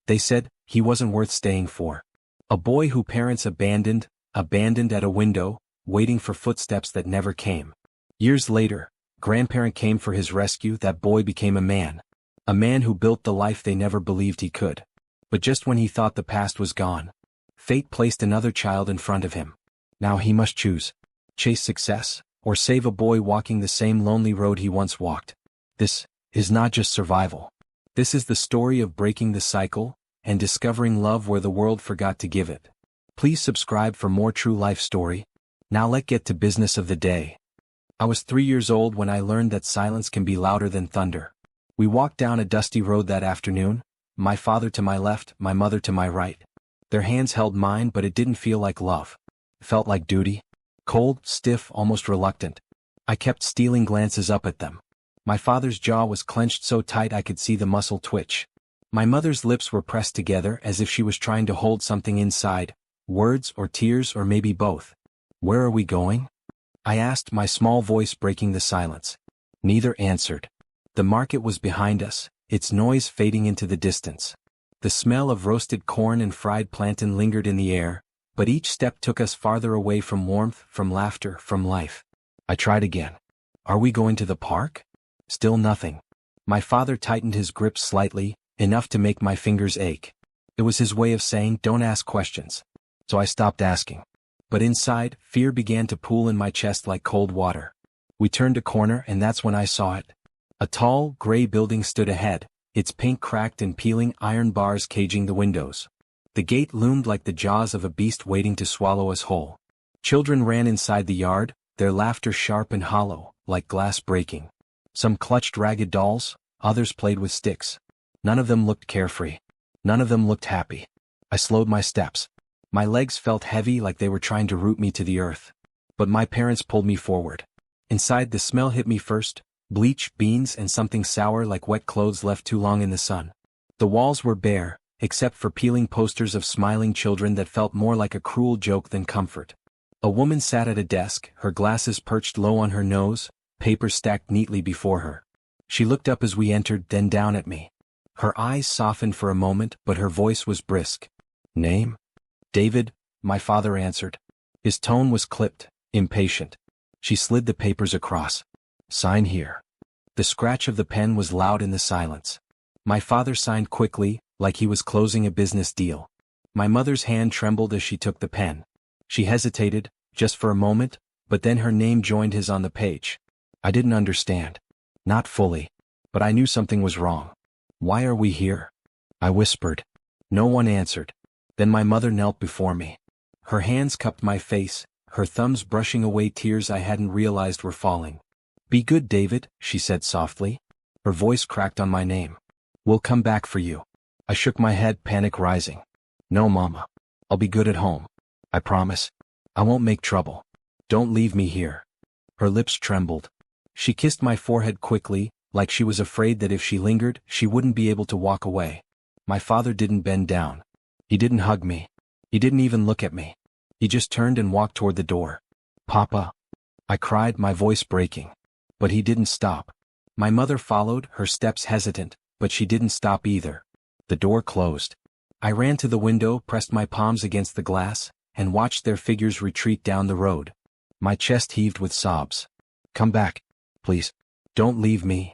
They said he wasn't worth staying for. A boy who parents abandoned at a window, waiting for footsteps that never came. Years later, grandparent came for his rescue. That boy became a man. A man who built the life they never believed he could. But just when he thought the past was gone, fate placed another child in front of him. Now he must choose. Chase success, or save a boy walking the same lonely road he once walked. This is not just survival. This is the story of breaking the cycle and discovering love where the world forgot to give it. Please subscribe for more true life story. Now let's get to business of the day. I was 3 years old when I learned that silence can be louder than thunder. We walked down a dusty road that afternoon, my father to my left, my mother to my right. Their hands held mine, but it didn't feel like love. It felt like duty. Cold, stiff, almost reluctant. I kept stealing glances up at them. My father's jaw was clenched so tight I could see the muscle twitch. My mother's lips were pressed together as if she was trying to hold something inside, words or tears or maybe both. Where are we going? I asked, my small voice breaking the silence. Neither answered. The market was behind us, its noise fading into the distance. The smell of roasted corn and fried plantain lingered in the air, but each step took us farther away from warmth, from laughter, from life. I tried again. Are we going to the park? Still nothing. My father tightened his grip slightly, enough to make my fingers ache. It was his way of saying, don't ask questions. So I stopped asking. But inside, fear began to pool in my chest like cold water. We turned a corner and that's when I saw it. A tall, gray building stood ahead, its paint cracked and peeling, iron bars caging the windows. The gate loomed like the jaws of a beast waiting to swallow us whole. Children ran inside the yard, their laughter sharp and hollow, like glass breaking. Some clutched ragged dolls, others played with sticks. None of them looked carefree. None of them looked happy. I slowed my steps. My legs felt heavy like they were trying to root me to the earth. But my parents pulled me forward. Inside, the smell hit me first. Bleach, beans, and something sour like wet clothes left too long in the sun. The walls were bare, except for peeling posters of smiling children that felt more like a cruel joke than comfort. A woman sat at a desk, her glasses perched low on her nose, papers stacked neatly before her. She looked up as we entered, then down at me. Her eyes softened for a moment, but her voice was brisk. Name? David, my father answered. His tone was clipped, impatient. She slid the papers across. Sign here. The scratch of the pen was loud in the silence. My father signed quickly, like he was closing a business deal. My mother's hand trembled as she took the pen. She hesitated, just for a moment, but then her name joined his on the page. I didn't understand. Not fully. But I knew something was wrong. Why are we here? I whispered. No one answered. Then my mother knelt before me. Her hands cupped my face, her thumbs brushing away tears I hadn't realized were falling. Be good, David, she said softly. Her voice cracked on my name. We'll come back for you. I shook my head, panic rising. No, Mama. I'll be good at home. I promise. I won't make trouble. Don't leave me here. Her lips trembled. She kissed my forehead quickly, like she was afraid that if she lingered, she wouldn't be able to walk away. My father didn't bend down. He didn't hug me. He didn't even look at me. He just turned and walked toward the door. Papa. I cried, my voice breaking. But he didn't stop. My mother followed, her steps hesitant, but she didn't stop either. The door closed. I ran to the window, pressed my palms against the glass, and watched their figures retreat down the road. My chest heaved with sobs. Come back, please. Don't leave me.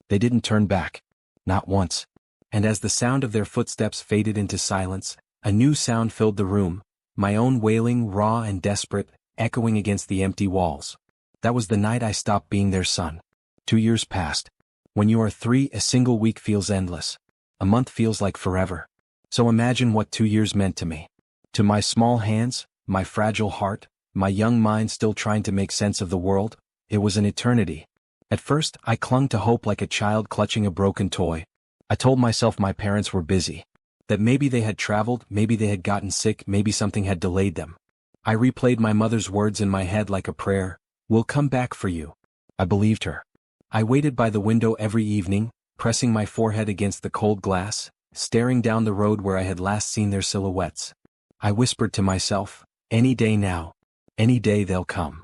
They didn't turn back. Not once. And as the sound of their footsteps faded into silence, a new sound filled the room, my own wailing, raw and desperate, echoing against the empty walls. That was the night I stopped being their son. 2 years passed. When you are 3, a single week feels endless. A month feels like forever. So imagine what 2 years meant to me. To my small hands, my fragile heart, my young mind still trying to make sense of the world, it was an eternity. At first, I clung to hope like a child clutching a broken toy. I told myself my parents were busy. That maybe they had traveled, maybe they had gotten sick, maybe something had delayed them. I replayed my mother's words in my head like a prayer. We'll come back for you. I believed her. I waited by the window every evening, pressing my forehead against the cold glass, staring down the road where I had last seen their silhouettes. I whispered to myself, any day now. Any day they'll come.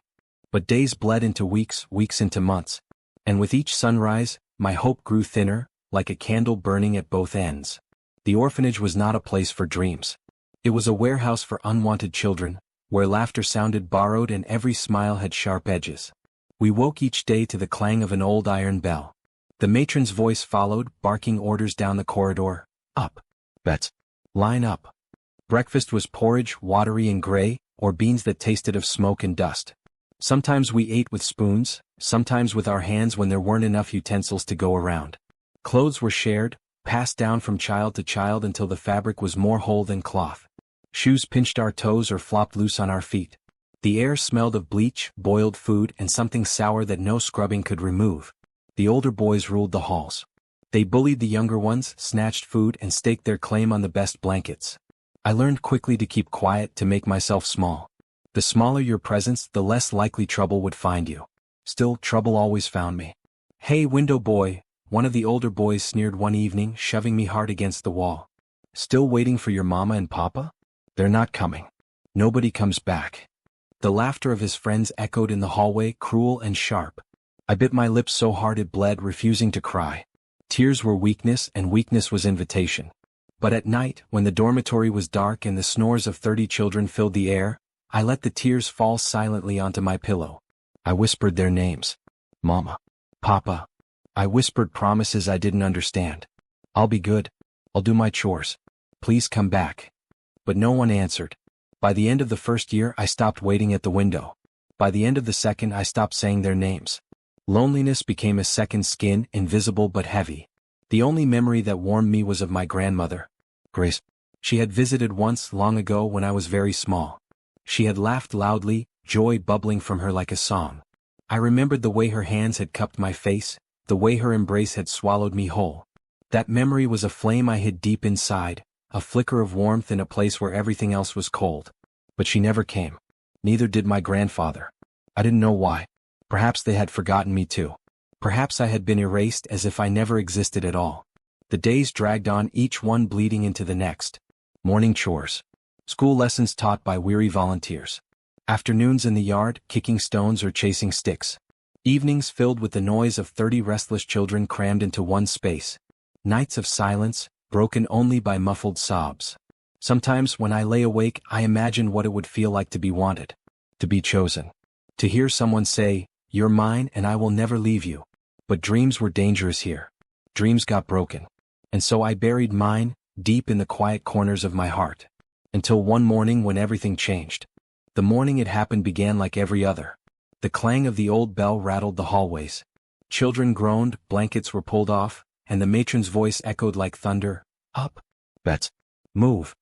But days bled into weeks, weeks into months. And with each sunrise, my hope grew thinner, like a candle burning at both ends. The orphanage was not a place for dreams. It was a warehouse for unwanted children, where laughter sounded borrowed and every smile had sharp edges. We woke each day to the clang of an old iron bell. The matron's voice followed, barking orders down the corridor. Up. Bets. Line up. Breakfast was porridge, watery and gray, or beans that tasted of smoke and dust. Sometimes we ate with spoons, sometimes with our hands when there weren't enough utensils to go around. Clothes were shared, passed down from child to child until the fabric was more whole than cloth. Shoes pinched our toes or flopped loose on our feet. The air smelled of bleach, boiled food, and something sour that no scrubbing could remove. The older boys ruled the halls. They bullied the younger ones, snatched food, and staked their claim on the best blankets. I learned quickly to keep quiet, to make myself small. The smaller your presence, the less likely trouble would find you. Still, trouble always found me. "Hey, window boy," one of the older boys sneered one evening, shoving me hard against the wall. "Still waiting for your mama and papa? They're not coming. Nobody comes back." The laughter of his friends echoed in the hallway, cruel and sharp. I bit my lips so hard it bled, refusing to cry. Tears were weakness, and weakness was invitation. But at night, when the dormitory was dark and the snores of 30 children filled the air, I let the tears fall silently onto my pillow. I whispered their names. Mama. Papa. I whispered promises I didn't understand. "I'll be good. I'll do my chores. Please come back." But no one answered. By the end of the first year, I stopped waiting at the window. By the end of the second, I stopped saying their names. Loneliness became a second skin, invisible but heavy. The only memory that warmed me was of my grandmother, Grace. She had visited once, long ago, when I was very small. She had laughed loudly, joy bubbling from her like a song. I remembered the way her hands had cupped my face, the way her embrace had swallowed me whole. That memory was a flame I hid deep inside, a flicker of warmth in a place where everything else was cold. But she never came. Neither did my grandfather. I didn't know why. Perhaps they had forgotten me too. Perhaps I had been erased, as if I never existed at all. The days dragged on, each one bleeding into the next. Morning chores. School lessons taught by weary volunteers. Afternoons in the yard, kicking stones or chasing sticks. Evenings filled with the noise of 30 restless children crammed into one space. Nights of silence, broken only by muffled sobs. Sometimes when I lay awake, I imagined what it would feel like to be wanted. To be chosen. To hear someone say, "You're mine and I will never leave you." But dreams were dangerous here. Dreams got broken. And so I buried mine, deep in the quiet corners of my heart. Until one morning when everything changed. The morning it happened began like every other. The clang of the old bell rattled the hallways. Children groaned, blankets were pulled off, and the matron's voice echoed like thunder. "Up. Bets. Move."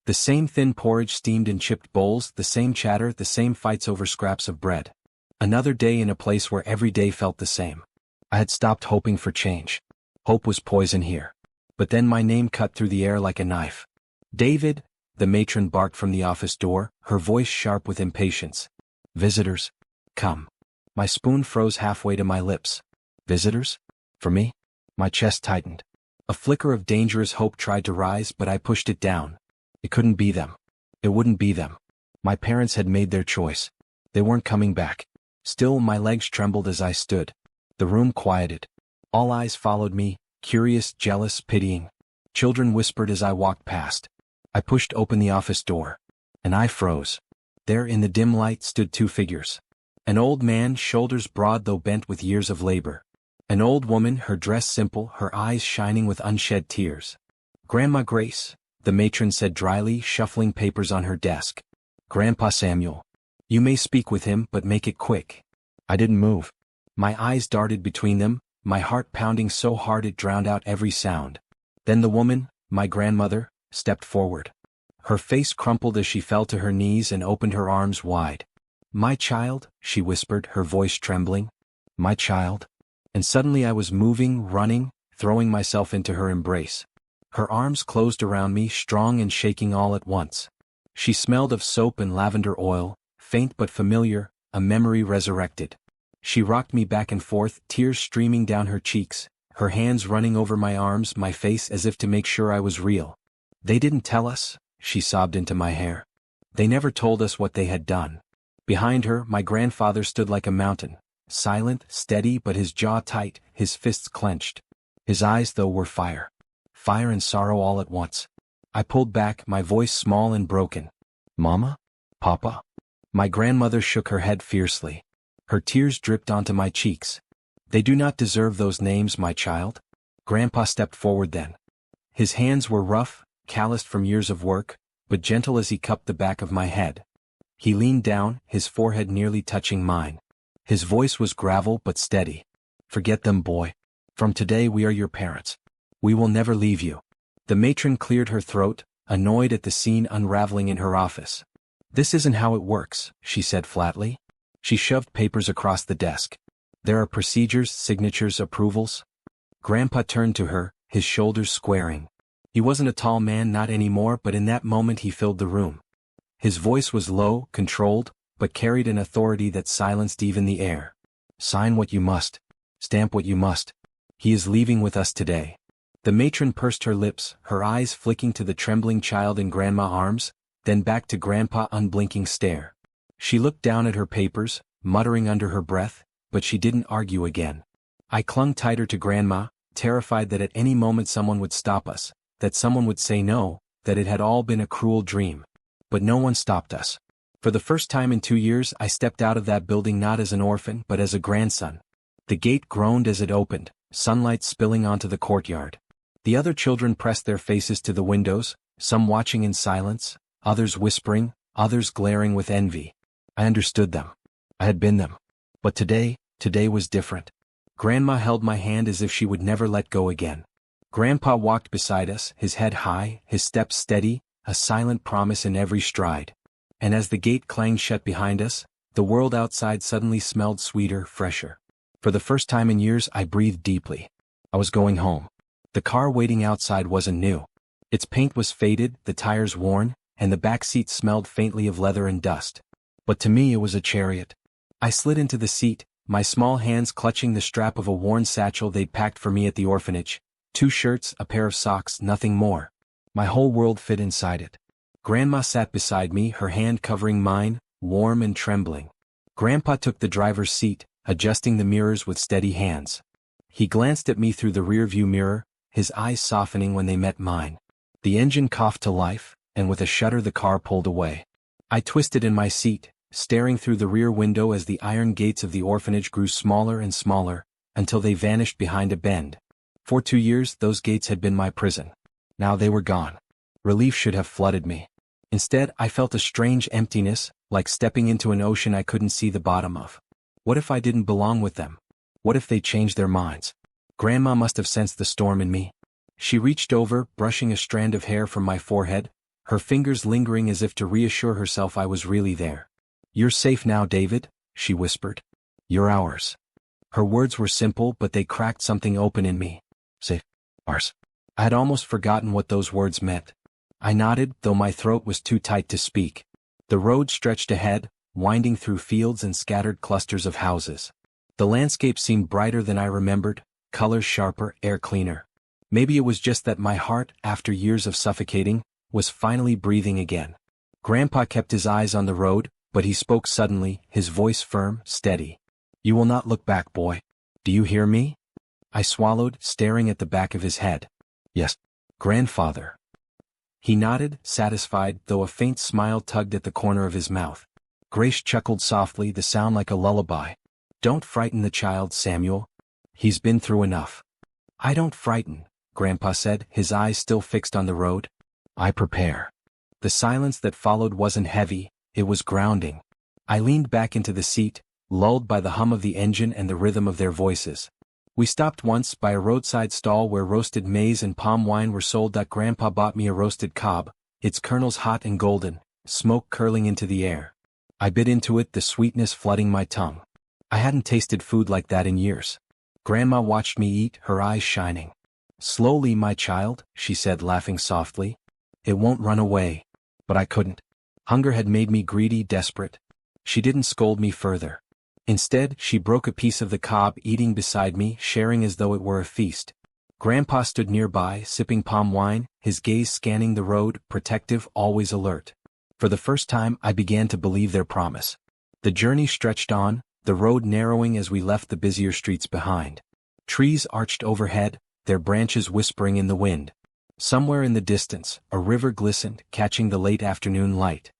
The same thin porridge steamed in chipped bowls, the same chatter, the same fights over scraps of bread. Another day in a place where every day felt the same. I had stopped hoping for change. Hope was poison here. But then my name cut through the air like a knife. "David," the matron barked from the office door, her voice sharp with impatience. "Visitors. Come." My spoon froze halfway to my lips. Visitors? For me? My chest tightened. A flicker of dangerous hope tried to rise, but I pushed it down. It couldn't be them. It wouldn't be them. My parents had made their choice. They weren't coming back. Still, my legs trembled as I stood. The room quieted. All eyes followed me, curious, jealous, pitying. Children whispered as I walked past. I pushed open the office door. And I froze. There in the dim light stood two figures. An old man, shoulders broad though bent with years of labor. An old woman, her dress simple, her eyes shining with unshed tears. "Grandma Grace," the matron said dryly, shuffling papers on her desk. "Grandpa Samuel. You may speak with him, but make it quick." I didn't move. My eyes darted between them, my heart pounding so hard it drowned out every sound. Then the woman, my grandmother, stepped forward. Her face crumpled as she fell to her knees and opened her arms wide. "My child," she whispered, her voice trembling. "My child." And suddenly I was moving, running, throwing myself into her embrace. Her arms closed around me, strong and shaking all at once. She smelled of soap and lavender oil, faint but familiar, a memory resurrected. She rocked me back and forth, tears streaming down her cheeks, her hands running over my arms, my face, as if to make sure I was real. "They didn't tell us," she sobbed into my hair. "They never told us what they had done." Behind her, my grandfather stood like a mountain, silent, steady, but his jaw tight, his fists clenched. His eyes, though, were fire. fire and sorrow all at once. I pulled back, my voice small and broken. Mama? Papa? My grandmother shook her head fiercely. Her tears dripped onto my cheeks. They do not deserve those names, my child. Grandpa stepped forward then. His hands were rough, calloused from years of work, but gentle as he cupped the back of my head. He leaned down, his forehead nearly touching mine. His voice was gravel but steady. Forget them, boy. From today we are your parents. We will never leave you. The matron cleared her throat, annoyed at the scene unraveling in her office. This isn't how it works, she said flatly. She shoved papers across the desk. There are procedures, signatures, approvals. Grandpa turned to her, his shoulders squaring. He wasn't a tall man, not anymore, but in that moment he filled the room. His voice was low, controlled, but carried an authority that silenced even the air. Sign what you must. Stamp what you must. He is leaving with us today. The matron pursed her lips, her eyes flicking to the trembling child in Grandma's arms, then back to Grandpa's unblinking stare. She looked down at her papers, muttering under her breath, but she didn't argue again. I clung tighter to Grandma, terrified that at any moment someone would stop us, that someone would say no, that it had all been a cruel dream. But no one stopped us. For the first time in 2 years I stepped out of that building not as an orphan but as a grandson. The gate groaned as it opened, sunlight spilling onto the courtyard. The other children pressed their faces to the windows, some watching in silence, others whispering, others glaring with envy. I understood them. I had been them. But today was different. Grandma held my hand as if she would never let go again. Grandpa walked beside us, his head high, his steps steady, a silent promise in every stride. And as the gate clanged shut behind us, the world outside suddenly smelled sweeter, fresher. For the first time in years I breathed deeply. I was going home. The car waiting outside wasn't new. Its paint was faded, the tires worn, and the back seat smelled faintly of leather and dust. But to me it was a chariot. I slid into the seat, my small hands clutching the strap of a worn satchel they'd packed for me at the orphanage. 2 shirts, a pair of socks, nothing more. My whole world fit inside it. Grandma sat beside me, her hand covering mine, warm and trembling. Grandpa took the driver's seat, adjusting the mirrors with steady hands. He glanced at me through the rearview mirror, his eyes softening when they met mine. The engine coughed to life, and with a shudder the car pulled away. I twisted in my seat, staring through the rear window as the iron gates of the orphanage grew smaller and smaller, until they vanished behind a bend. For 2 years those gates had been my prison. Now they were gone. Relief should have flooded me. Instead, I felt a strange emptiness, like stepping into an ocean I couldn't see the bottom of. What if I didn't belong with them? What if they changed their minds? Grandma must have sensed the storm in me. She reached over, brushing a strand of hair from my forehead, her fingers lingering as if to reassure herself I was really there. You're safe now, David, she whispered. You're ours. Her words were simple, but they cracked something open in me. Safe. Ours. I had almost forgotten what those words meant. I nodded, though my throat was too tight to speak. The road stretched ahead, winding through fields and scattered clusters of houses. The landscape seemed brighter than I remembered, colors sharper, air cleaner. Maybe it was just that my heart, after years of suffocating, was finally breathing again. Grandpa kept his eyes on the road, but he spoke suddenly, his voice firm, steady. You will not look back, boy. Do you hear me? I swallowed, staring at the back of his head. Yes, grandfather. He nodded, satisfied, though a faint smile tugged at the corner of his mouth. Grace chuckled softly, the sound like a lullaby. Don't frighten the child, Samuel. He's been through enough. I don't frighten, Grandpa said, his eyes still fixed on the road. I prepare. The silence that followed wasn't heavy, it was grounding. I leaned back into the seat, lulled by the hum of the engine and the rhythm of their voices. We stopped once by a roadside stall where roasted maize and palm wine were sold. Grandpa bought me a roasted cob, its kernels hot and golden, smoke curling into the air. I bit into it, the sweetness flooding my tongue. I hadn't tasted food like that in years. Grandma watched me eat, her eyes shining. Slowly, my child, she said, laughing softly. It won't run away. But I couldn't. Hunger had made me greedy, desperate. She didn't scold me further. Instead, she broke a piece of the cob, eating beside me, sharing as though it were a feast. Grandpa stood nearby, sipping palm wine, his gaze scanning the road, protective, always alert. For the first time I began to believe their promise. The journey stretched on, the road narrowing as we left the busier streets behind. Trees arched overhead, their branches whispering in the wind. Somewhere in the distance, a river glistened, catching the late afternoon light.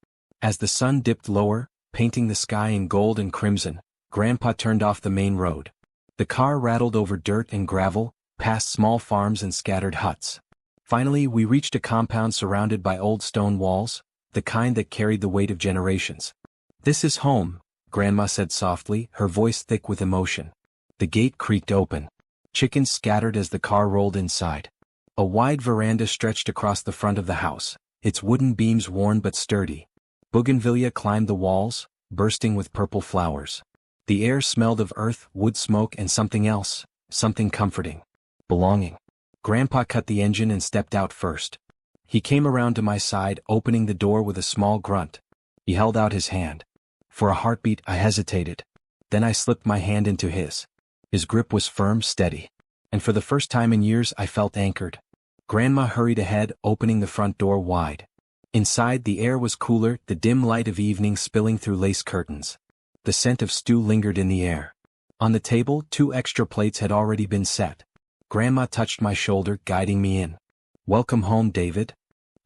As the sun dipped lower, painting the sky in gold and crimson, Grandpa turned off the main road. The car rattled over dirt and gravel, past small farms and scattered huts. Finally, we reached a compound surrounded by old stone walls, the kind that carried the weight of generations. "This is home," Grandma said softly, her voice thick with emotion. The gate creaked open. Chickens scattered as the car rolled inside. A wide veranda stretched across the front of the house, its wooden beams worn but sturdy. Bougainvillea climbed the walls, bursting with purple flowers. The air smelled of earth, wood smoke and something else, something comforting. Belonging. Grandpa cut the engine and stepped out first. He came around to my side, opening the door with a small grunt. He held out his hand. For a heartbeat, I hesitated. Then I slipped my hand into his. His grip was firm, steady. And for the first time in years I felt anchored. Grandma hurried ahead, opening the front door wide. Inside, the air was cooler, the dim light of evening spilling through lace curtains. The scent of stew lingered in the air. On the table, 2 extra plates had already been set. Grandma touched my shoulder, guiding me in. "Welcome home, David."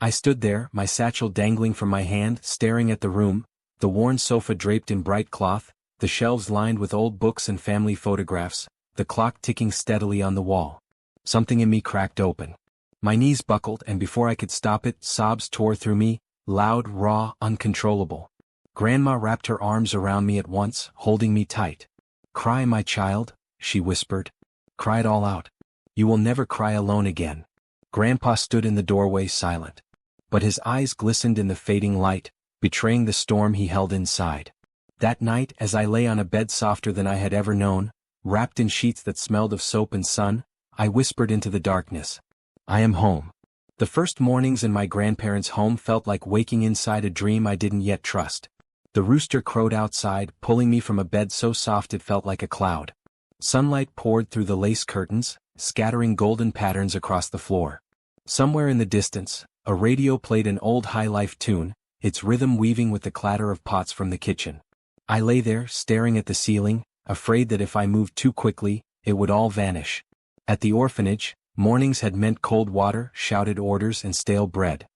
I stood there, my satchel dangling from my hand, staring at the room, the worn sofa draped in bright cloth, the shelves lined with old books and family photographs, the clock ticking steadily on the wall. Something in me cracked open. My knees buckled, and before I could stop it, sobs tore through me, loud, raw, uncontrollable. Grandma wrapped her arms around me at once, holding me tight. "Cry, my child," she whispered. "Cry it all out. You will never cry alone again." Grandpa stood in the doorway silent. But his eyes glistened in the fading light, betraying the storm he held inside. That night, as I lay on a bed softer than I had ever known, wrapped in sheets that smelled of soap and sun, I whispered into the darkness, "I am home." The first mornings in my grandparents' home felt like waking inside a dream I didn't yet trust. The rooster crowed outside, pulling me from a bed so soft it felt like a cloud. Sunlight poured through the lace curtains, scattering golden patterns across the floor. Somewhere in the distance, a radio played an old high-life tune, its rhythm weaving with the clatter of pots from the kitchen. I lay there, staring at the ceiling, afraid that if I moved too quickly, it would all vanish. At the orphanage, mornings had meant cold water, shouted orders and stale bread.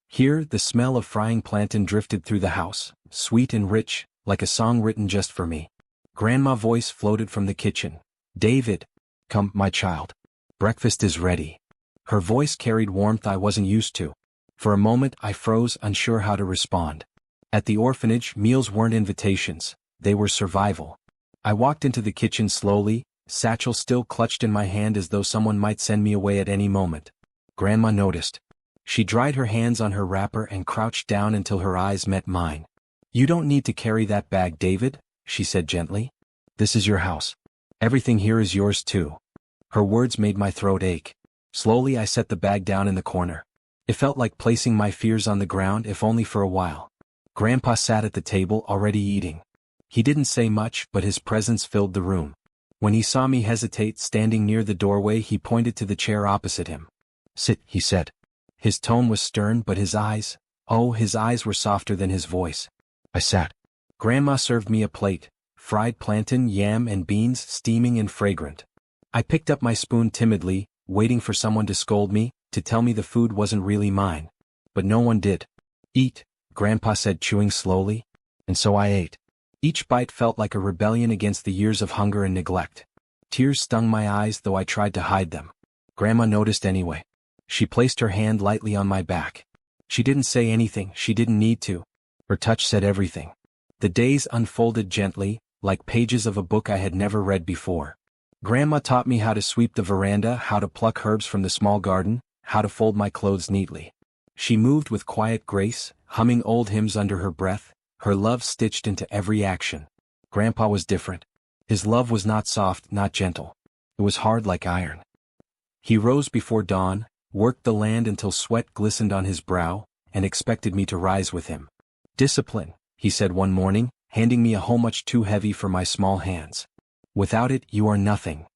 Here, the smell of frying plantain drifted through the house, sweet and rich, like a song written just for me. Grandma's voice floated from the kitchen. "David, come, my child. Breakfast is ready." Her voice carried warmth I wasn't used to. For a moment I froze, unsure how to respond. At the orphanage, meals weren't invitations, they were survival. I walked into the kitchen slowly, satchel still clutched in my hand as though someone might send me away at any moment. Grandma noticed. She dried her hands on her wrapper and crouched down until her eyes met mine. "You don't need to carry that bag, David," she said gently. "This is your house. Everything here is yours too." Her words made my throat ache. Slowly I set the bag down in the corner. It felt like placing my fears on the ground, if only for a while. Grandpa sat at the table, already eating. He didn't say much, but his presence filled the room. When he saw me hesitate, standing near the doorway, he pointed to the chair opposite him. "Sit," he said. His tone was stern, but his eyes were softer than his voice. I sat. Grandma served me a plate, fried plantain, yam and beans, steaming and fragrant. I picked up my spoon timidly, waiting for someone to scold me, to tell me the food wasn't really mine. But no one did. "Eat," Grandpa said, chewing slowly. And so I ate. Each bite felt like a rebellion against the years of hunger and neglect. Tears stung my eyes, though I tried to hide them. Grandma noticed anyway. She placed her hand lightly on my back. She didn't say anything, she didn't need to. Her touch said everything. The days unfolded gently, like pages of a book I had never read before. Grandma taught me how to sweep the veranda, how to pluck herbs from the small garden, how to fold my clothes neatly. She moved with quiet grace, humming old hymns under her breath, her love stitched into every action. Grandpa was different. His love was not soft, not gentle. It was hard like iron. He rose before dawn, worked the land until sweat glistened on his brow, and expected me to rise with him. "Discipline," he said one morning, handing me a hoe much too heavy for my small hands. "Without it, you are nothing."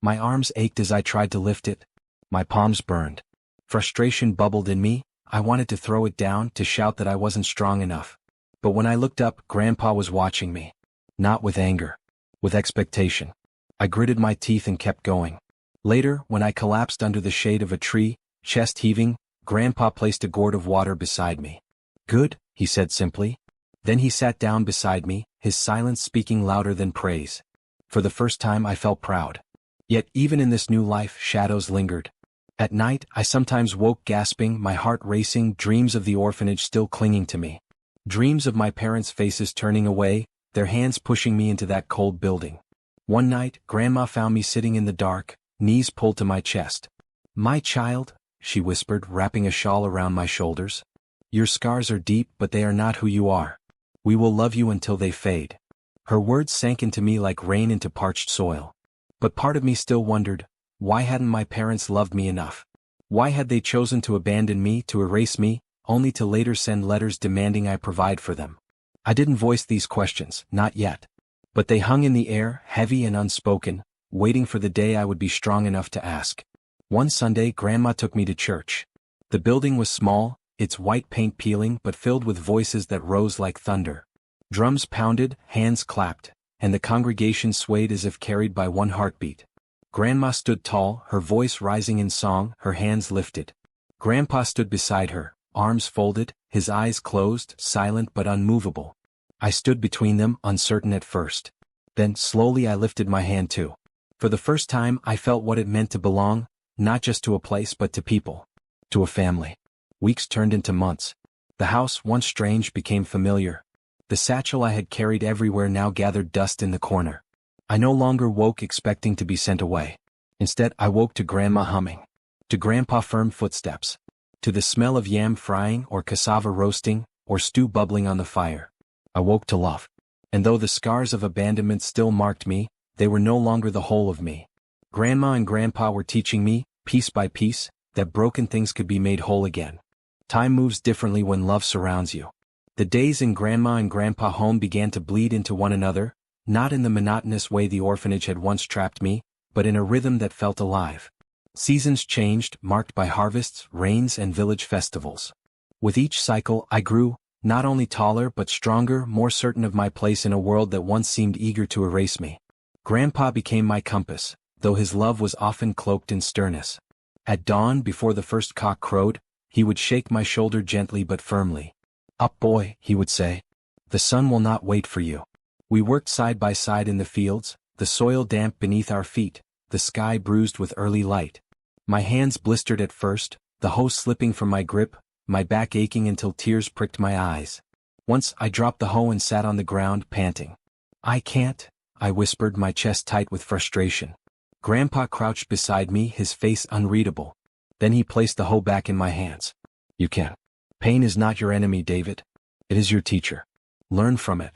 My arms ached as I tried to lift it. My palms burned. Frustration bubbled in me. I wanted to throw it down, to shout that I wasn't strong enough. But when I looked up, Grandpa was watching me. Not with anger. With expectation. I gritted my teeth and kept going. Later, when I collapsed under the shade of a tree, Chest heaving, Grandpa placed a gourd of water beside me. "Good," he said simply. Then he sat down beside me, his silence speaking louder than praise. For the first time I felt proud. Yet even in this new life, shadows lingered. At night, I sometimes woke gasping, my heart racing, dreams of the orphanage still clinging to me. Dreams of my parents' faces turning away, their hands pushing me into that cold building. One night, Grandma found me sitting in the dark, knees pulled to my chest. "My child," she whispered, wrapping a shawl around my shoulders. "Your scars are deep, but they are not who you are. We will love you until they fade." Her words sank into me like rain into parched soil. But part of me still wondered, why hadn't my parents loved me enough? Why had they chosen to abandon me, to erase me, only to later send letters demanding I provide for them? I didn't voice these questions, not yet. But they hung in the air, heavy and unspoken, waiting for the day I would be strong enough to ask. One Sunday, Grandma took me to church. The building was small, its white paint peeling but filled with voices that rose like thunder. Drums pounded, hands clapped, and the congregation swayed as if carried by one heartbeat. Grandma stood tall, her voice rising in song, her hands lifted. Grandpa stood beside her, arms folded, his eyes closed, silent but unmovable. I stood between them, uncertain at first. Then, slowly I lifted my hand too. For the first time I felt what it meant to belong, not just to a place but to people. To a family. Weeks turned into months. The house, once strange, became familiar. The satchel I had carried everywhere now gathered dust in the corner. I no longer woke expecting to be sent away. Instead, I woke to Grandma humming. To Grandpa firm footsteps. To the smell of yam frying or cassava roasting, or stew bubbling on the fire. I woke to love. And though the scars of abandonment still marked me, they were no longer the whole of me. Grandma and Grandpa were teaching me, piece by piece, that broken things could be made whole again. Time moves differently when love surrounds you. The days in Grandma and Grandpa home began to bleed into one another, not in the monotonous way the orphanage had once trapped me, but in a rhythm that felt alive. Seasons changed, marked by harvests, rains, and village festivals. With each cycle, I grew, not only taller but stronger, more certain of my place in a world that once seemed eager to erase me. Grandpa became my compass, though his love was often cloaked in sternness. At dawn, before the first cock crowed, he would shake my shoulder gently but firmly. "Up, boy," he would say. "The sun will not wait for you." We worked side by side in the fields, the soil damp beneath our feet, the sky bruised with early light. My hands blistered at first, the hoe slipping from my grip, my back aching until tears pricked my eyes. Once I dropped the hoe and sat on the ground, panting. "I can't," I whispered, my chest tight with frustration. Grandpa crouched beside me, his face unreadable. Then he placed the hoe back in my hands. "You can. Pain is not your enemy, David. It is your teacher. Learn from it."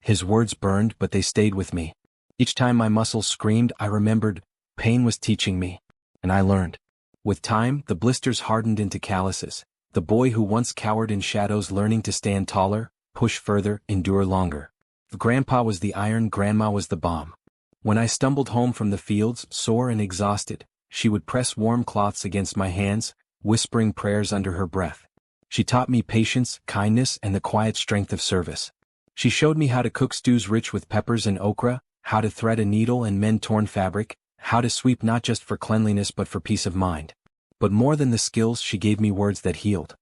His words burned, but they stayed with me. Each time my muscles screamed, I remembered, pain was teaching me. And I learned. With time, the blisters hardened into calluses. The boy who once cowered in shadows learning to stand taller, push further, endure longer. If Grandpa was the iron, Grandma was the bomb. When I stumbled home from the fields, sore and exhausted, she would press warm cloths against my hands, whispering prayers under her breath. She taught me patience, kindness, and the quiet strength of service. She showed me how to cook stews rich with peppers and okra, how to thread a needle and mend torn fabric, how to sweep not just for cleanliness but for peace of mind. But more than the skills, she gave me words that healed.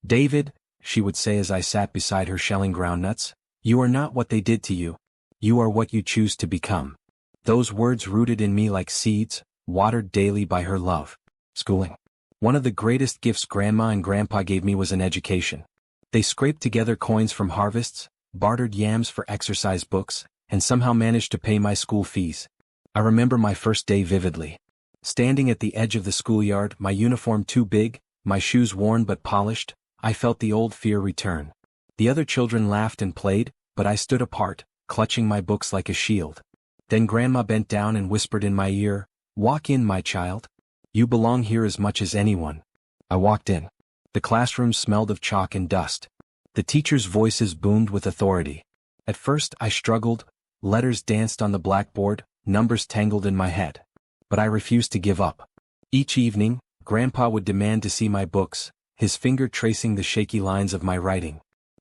"David," she would say as I sat beside her shelling groundnuts, "you are not what they did to you. You are what you choose to become." Those words rooted in me like seeds, watered daily by her love. Schooling. One of the greatest gifts Grandma and Grandpa gave me was an education. They scraped together coins from harvests, bartered yams for exercise books, and somehow managed to pay my school fees. I remember my first day vividly. Standing at the edge of the schoolyard, my uniform too big, my shoes worn but polished, I felt the old fear return. The other children laughed and played, but I stood apart, clutching my books like a shield. Then Grandma bent down and whispered in my ear, "Walk in, my child. You belong here as much as anyone." I walked in. The classroom smelled of chalk and dust. The teachers' voices boomed with authority. At first I struggled, letters danced on the blackboard, numbers tangled in my head. But I refused to give up. Each evening, Grandpa would demand to see my books, his finger tracing the shaky lines of my writing.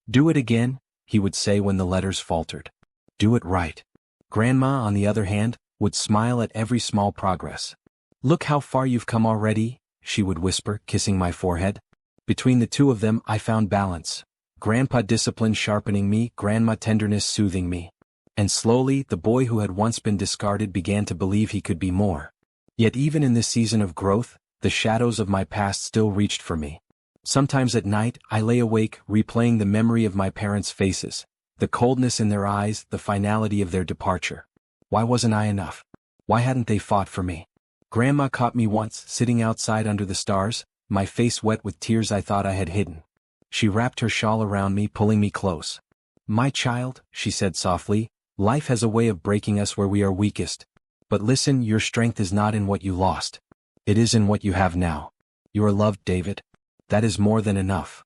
"Do it again," he would say when the letters faltered. "Do it right." Grandma, on the other hand, would smile at every small progress. "Look how far you've come already," she would whisper, kissing my forehead. Between the two of them I found balance. Grandpa discipline sharpening me, Grandma tenderness soothing me. And slowly, the boy who had once been discarded began to believe he could be more. Yet even in this season of growth, the shadows of my past still reached for me. Sometimes at night, I lay awake, replaying the memory of my parents' faces, the coldness in their eyes, the finality of their departure. Why wasn't I enough? Why hadn't they fought for me? Grandma caught me once, sitting outside under the stars, my face wet with tears I thought I had hidden. She wrapped her shawl around me, pulling me close. "My child," she said softly, "life has a way of breaking us where we are weakest. But listen, your strength is not in what you lost. It is in what you have now. You are loved, David. That is more than enough."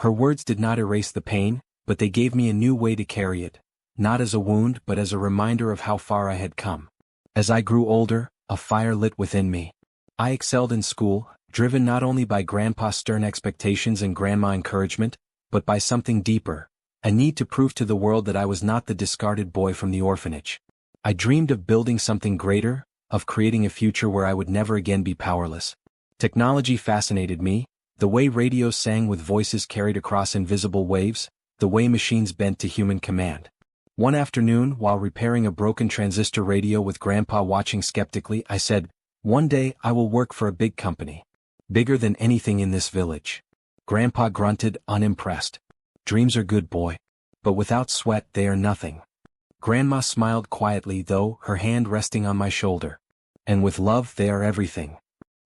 Her words did not erase the pain, but they gave me a new way to carry it, not as a wound but as a reminder of how far I had come. As I grew older, a fire lit within me. I excelled in school, driven not only by Grandpa's stern expectations and Grandma encouragement, but by something deeper, a need to prove to the world that I was not the discarded boy from the orphanage. I dreamed of building something greater, of creating a future where I would never again be powerless. Technology fascinated me, the way radios sang with voices carried across invisible waves, the way machines bent to human command. One afternoon, while repairing a broken transistor radio with Grandpa watching skeptically, I said, "One day I will work for a big company. Bigger than anything in this village." Grandpa grunted, unimpressed. "Dreams are good, boy. But without sweat they are nothing." Grandma smiled quietly though, her hand resting on my shoulder. "And with love they are everything."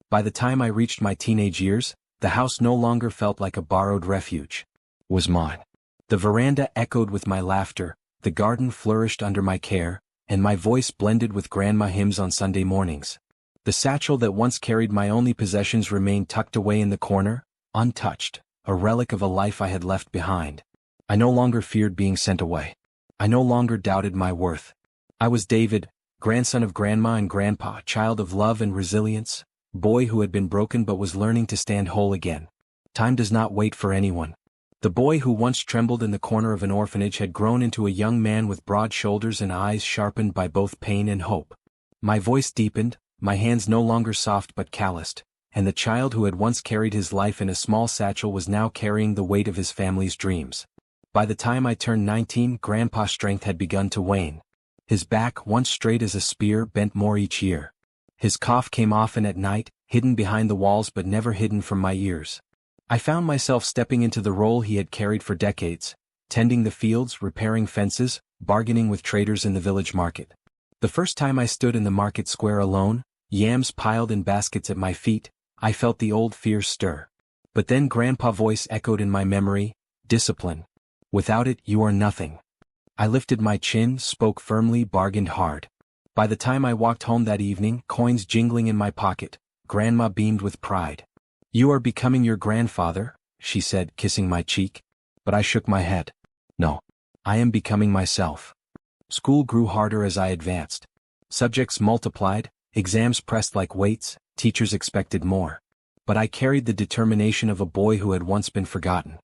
By the time I reached my teenage years, the house no longer felt like a borrowed refuge. It was mine. The veranda echoed with my laughter, the garden flourished under my care, and my voice blended with Grandma hymns on Sunday mornings. The satchel that once carried my only possessions remained tucked away in the corner, untouched, a relic of a life I had left behind. I no longer feared being sent away. I no longer doubted my worth. I was David, grandson of Grandma and Grandpa, child of love and resilience, boy who had been broken but was learning to stand whole again. Time does not wait for anyone. The boy who once trembled in the corner of an orphanage had grown into a young man with broad shoulders and eyes sharpened by both pain and hope. My voice deepened, my hands no longer soft but calloused, and the child who had once carried his life in a small satchel was now carrying the weight of his family's dreams. By the time I turned 19, Grandpa's strength had begun to wane. His back, once straight as a spear, bent more each year. His cough came often at night, hidden behind the walls but never hidden from my ears. I found myself stepping into the role he had carried for decades, tending the fields, repairing fences, bargaining with traders in the village market. The first time I stood in the market square alone, yams piled in baskets at my feet, I felt the old fear stir. But then Grandpa's voice echoed in my memory, "Discipline. Without it, you are nothing." I lifted my chin, spoke firmly, bargained hard. By the time I walked home that evening, coins jingling in my pocket, Grandma beamed with pride. "You are becoming your grandfather," she said, kissing my cheek. But I shook my head. "No. I am becoming myself." School grew harder as I advanced. Subjects multiplied, exams pressed like weights, teachers expected more. But I carried the determination of a boy who had once been forgotten.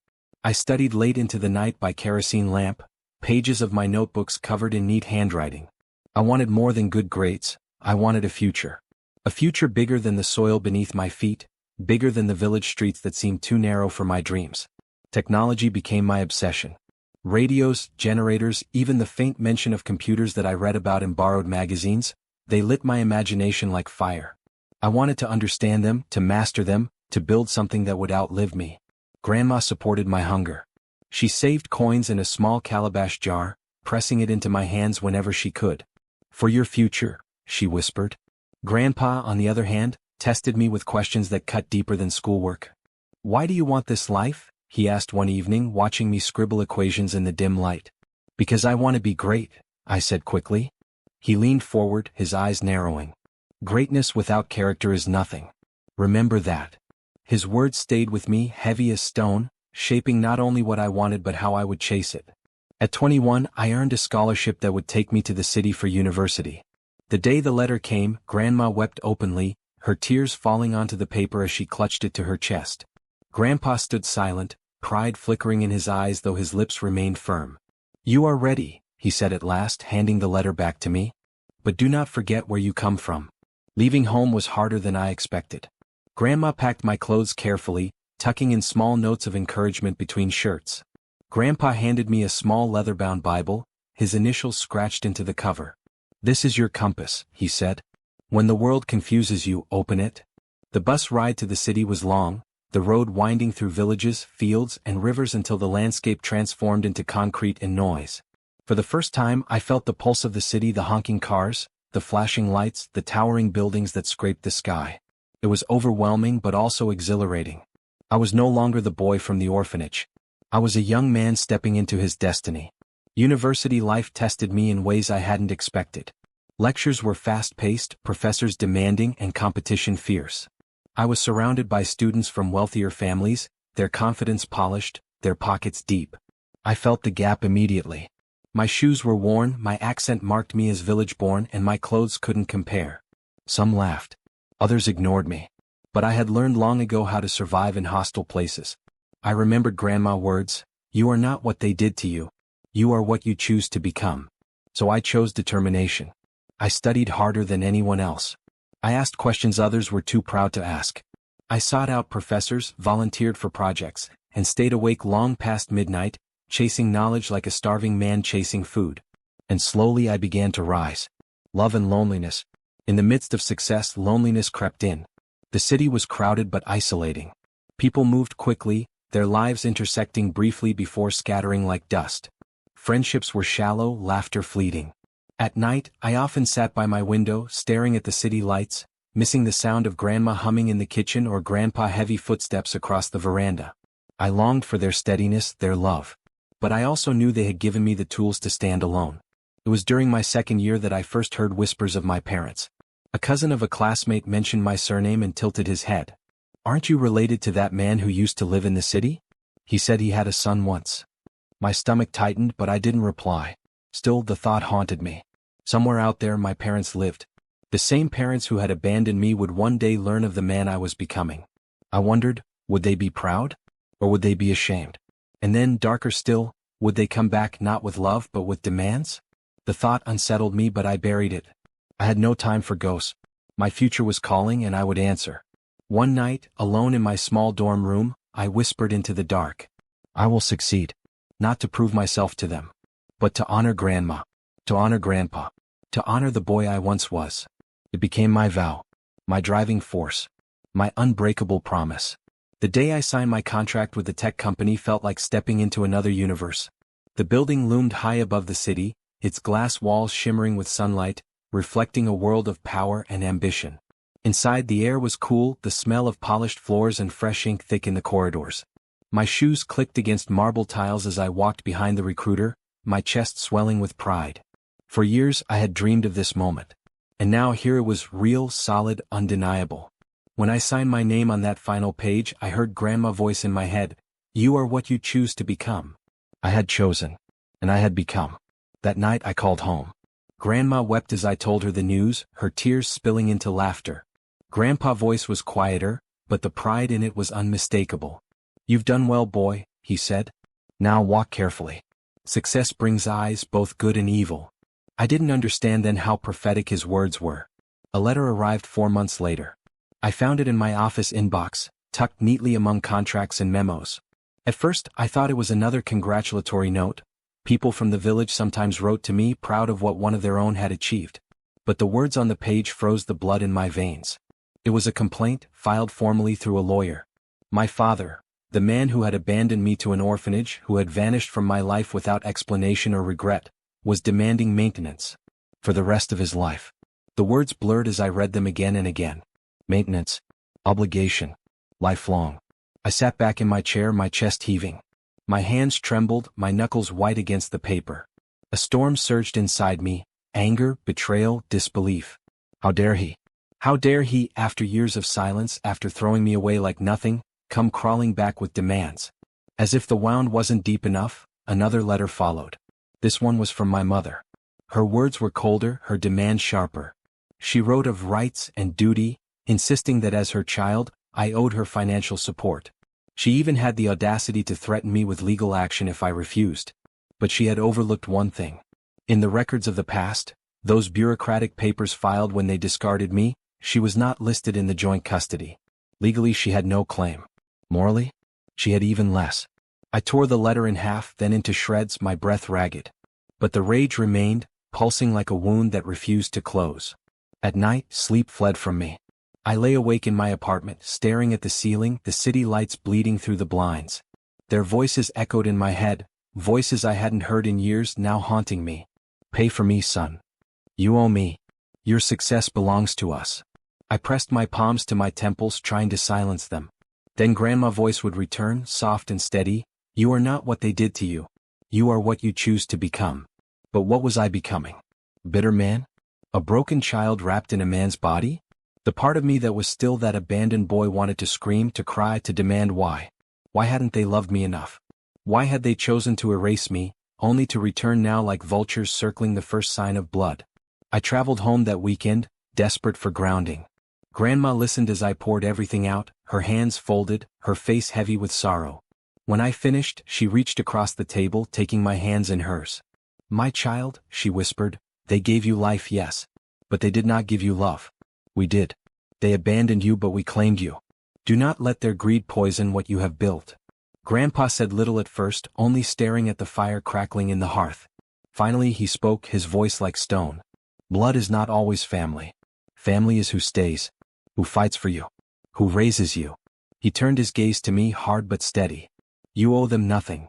I studied late into the night by kerosene lamp, pages of my notebooks covered in neat handwriting. I wanted more than good grades, I wanted a future. A future bigger than the soil beneath my feet, bigger than the village streets that seemed too narrow for my dreams. Technology became my obsession. Radios, generators, even the faint mention of computers that I read about in borrowed magazines, they lit my imagination like fire. I wanted to understand them, to master them, to build something that would outlive me. Grandma supported my hunger. She saved coins in a small calabash jar, pressing it into my hands whenever she could. "For your future," she whispered. Grandpa, on the other hand, tested me with questions that cut deeper than schoolwork. "Why do you want this life?" he asked one evening, watching me scribble equations in the dim light. "Because I want to be great," I said quickly. He leaned forward, his eyes narrowing. "Greatness without character is nothing. Remember that." His words stayed with me, heavy as stone, shaping not only what I wanted but how I would chase it. At 21, I earned a scholarship that would take me to the city for university. The day the letter came, Grandma wept openly, her tears falling onto the paper as she clutched it to her chest. Grandpa stood silent, pride flickering in his eyes though his lips remained firm. "You are ready," he said at last, handing the letter back to me. "But do not forget where you come from." Leaving home was harder than I expected. Grandma packed my clothes carefully, tucking in small notes of encouragement between shirts. Grandpa handed me a small leather-bound Bible, his initials scratched into the cover. "This is your compass," he said. "When the world confuses you, open it." The bus ride to the city was long, the road winding through villages, fields, and rivers until the landscape transformed into concrete and noise. For the first time I felt the pulse of the city, the honking cars, the flashing lights, the towering buildings that scraped the sky. It was overwhelming but also exhilarating. I was no longer the boy from the orphanage. I was a young man stepping into his destiny. University life tested me in ways I hadn't expected. Lectures were fast-paced, professors demanding, and competition fierce. I was surrounded by students from wealthier families, their confidence polished, their pockets deep. I felt the gap immediately. My shoes were worn, my accent marked me as village-born, and my clothes couldn't compare. Some laughed. Others ignored me. But I had learned long ago how to survive in hostile places. I remembered Grandma's words, "You are not what they did to you. You are what you choose to become." So I chose determination. I studied harder than anyone else. I asked questions others were too proud to ask. I sought out professors, volunteered for projects, and stayed awake long past midnight, chasing knowledge like a starving man chasing food. And slowly I began to rise. Love and loneliness. In the midst of success, loneliness crept in. The city was crowded but isolating. People moved quickly, their lives intersecting briefly before scattering like dust. Friendships were shallow, laughter fleeting. At night, I often sat by my window, staring at the city lights, missing the sound of Grandma humming in the kitchen or Grandpa's heavy footsteps across the veranda. I longed for their steadiness, their love. But I also knew they had given me the tools to stand alone. It was during my second year that I first heard whispers of my parents. A cousin of a classmate mentioned my surname and tilted his head. "Aren't you related to that man who used to live in the city? He said he had a son once." My stomach tightened, but I didn't reply. Still, the thought haunted me. Somewhere out there my parents lived. The same parents who had abandoned me would one day learn of the man I was becoming. I wondered, would they be proud? Or would they be ashamed? And then, darker still, would they come back not with love but with demands? The thought unsettled me, but I buried it. I had no time for ghosts. My future was calling and I would answer. One night, alone in my small dorm room, I whispered into the dark. "I will succeed. Not to prove myself to them, but to honor Grandma, to honor Grandpa, to honor the boy I once was." It became my vow, my driving force, my unbreakable promise. The day I signed my contract with the tech company felt like stepping into another universe. The building loomed high above the city, its glass walls shimmering with sunlight, reflecting a world of power and ambition. Inside, the air was cool, the smell of polished floors and fresh ink thick in the corridors. My shoes clicked against marble tiles as I walked behind the recruiter, my chest swelling with pride. For years I had dreamed of this moment. And now here it was, real, solid, undeniable. When I signed my name on that final page, I heard Grandma's voice in my head, "You are what you choose to become." I had chosen. And I had become. That night I called home. Grandma wept as I told her the news, her tears spilling into laughter. Grandpa's voice was quieter, but the pride in it was unmistakable. "You've done well, boy," he said. "Now walk carefully. Success brings eyes, both good and evil." I didn't understand then how prophetic his words were. A letter arrived 4 months later. I found it in my office inbox, tucked neatly among contracts and memos. At first, I thought it was another congratulatory note. People from the village sometimes wrote to me, proud of what one of their own had achieved. But the words on the page froze the blood in my veins. It was a complaint, filed formally through a lawyer. My father, the man who had abandoned me to an orphanage, who had vanished from my life without explanation or regret, was demanding maintenance. For the rest of his life. The words blurred as I read them again and again. Maintenance. Obligation. Lifelong. I sat back in my chair, my chest heaving. My hands trembled, my knuckles white against the paper. A storm surged inside me, anger, betrayal, disbelief. How dare he? How dare he, after years of silence, after throwing me away like nothing, come crawling back with demands? As if the wound wasn't deep enough, another letter followed. This one was from my mother. Her words were colder, her demands sharper. She wrote of rights and duty, insisting that as her child, I owed her financial support. She even had the audacity to threaten me with legal action if I refused. But she had overlooked one thing. In the records of the past, those bureaucratic papers filed when they discarded me, she was not listed in the joint custody. Legally she had no claim. Morally? She had even less. I tore the letter in half, then into shreds, my breath ragged. But the rage remained, pulsing like a wound that refused to close. At night, sleep fled from me. I lay awake in my apartment, staring at the ceiling, the city lights bleeding through the blinds. Their voices echoed in my head, voices I hadn't heard in years now haunting me. Pay for me, son. You owe me. Your success belongs to us. I pressed my palms to my temples, trying to silence them. Then Grandma's voice would return, soft and steady. You are not what they did to you. You are what you choose to become. But what was I becoming? Bitter man? A broken child wrapped in a man's body? The part of me that was still that abandoned boy wanted to scream, to cry, to demand why. Why hadn't they loved me enough? Why had they chosen to erase me, only to return now like vultures circling the first sign of blood? I traveled home that weekend, desperate for grounding. Grandma listened as I poured everything out, her hands folded, her face heavy with sorrow. When I finished, she reached across the table, taking my hands in hers. My child, she whispered, they gave you life, yes. But they did not give you love. We did. They abandoned you, but we claimed you. Do not let their greed poison what you have built. Grandpa said little at first, only staring at the fire crackling in the hearth. Finally he spoke, his voice like stone. Blood is not always family. Family is who stays, who fights for you, who raises you. He turned his gaze to me, hard but steady. You owe them nothing.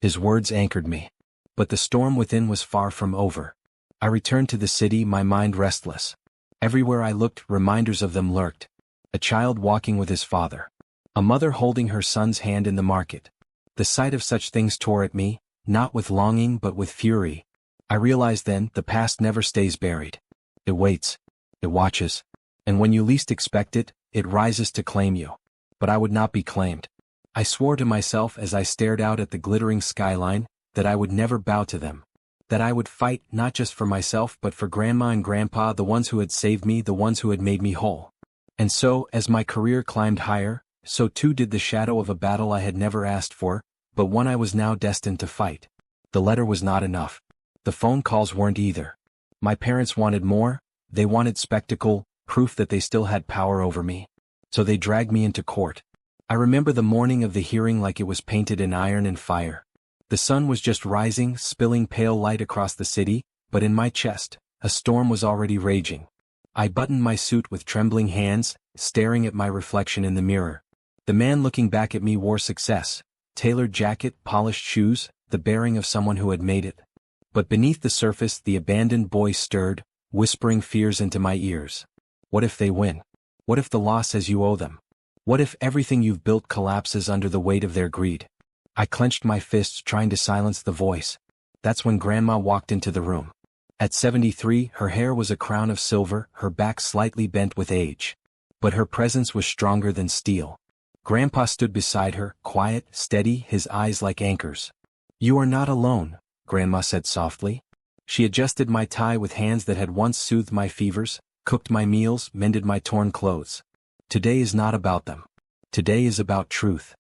His words anchored me. But the storm within was far from over. I returned to the city, my mind restless. Everywhere I looked, reminders of them lurked. A child walking with his father. A mother holding her son's hand in the market. The sight of such things tore at me, not with longing but with fury. I realized then, the past never stays buried. It waits. It watches. And when you least expect it, it rises to claim you. But I would not be claimed. I swore to myself as I stared out at the glittering skyline, that I would never bow to them. That I would fight, not just for myself but for Grandma and Grandpa, the ones who had saved me, the ones who had made me whole. And so, as my career climbed higher, so too did the shadow of a battle I had never asked for, but one I was now destined to fight. The letter was not enough. The phone calls weren't either. My parents wanted more. They wanted spectacle, proof that they still had power over me. So they dragged me into court. I remember the morning of the hearing like it was painted in iron and fire. The sun was just rising, spilling pale light across the city, but in my chest, a storm was already raging. I buttoned my suit with trembling hands, staring at my reflection in the mirror. The man looking back at me wore success, tailored jacket, polished shoes, the bearing of someone who had made it. But beneath the surface, the abandoned boy stirred, whispering fears into my ears. What if they win? What if the law says you owe them? What if everything you've built collapses under the weight of their greed? I clenched my fists, trying to silence the voice. That's when Grandma walked into the room. At 73, her hair was a crown of silver, her back slightly bent with age. But her presence was stronger than steel. Grandpa stood beside her, quiet, steady, his eyes like anchors. You are not alone, Grandma said softly. She adjusted my tie with hands that had once soothed my fevers, cooked my meals, mended my torn clothes. Today is not about them. Today is about truth.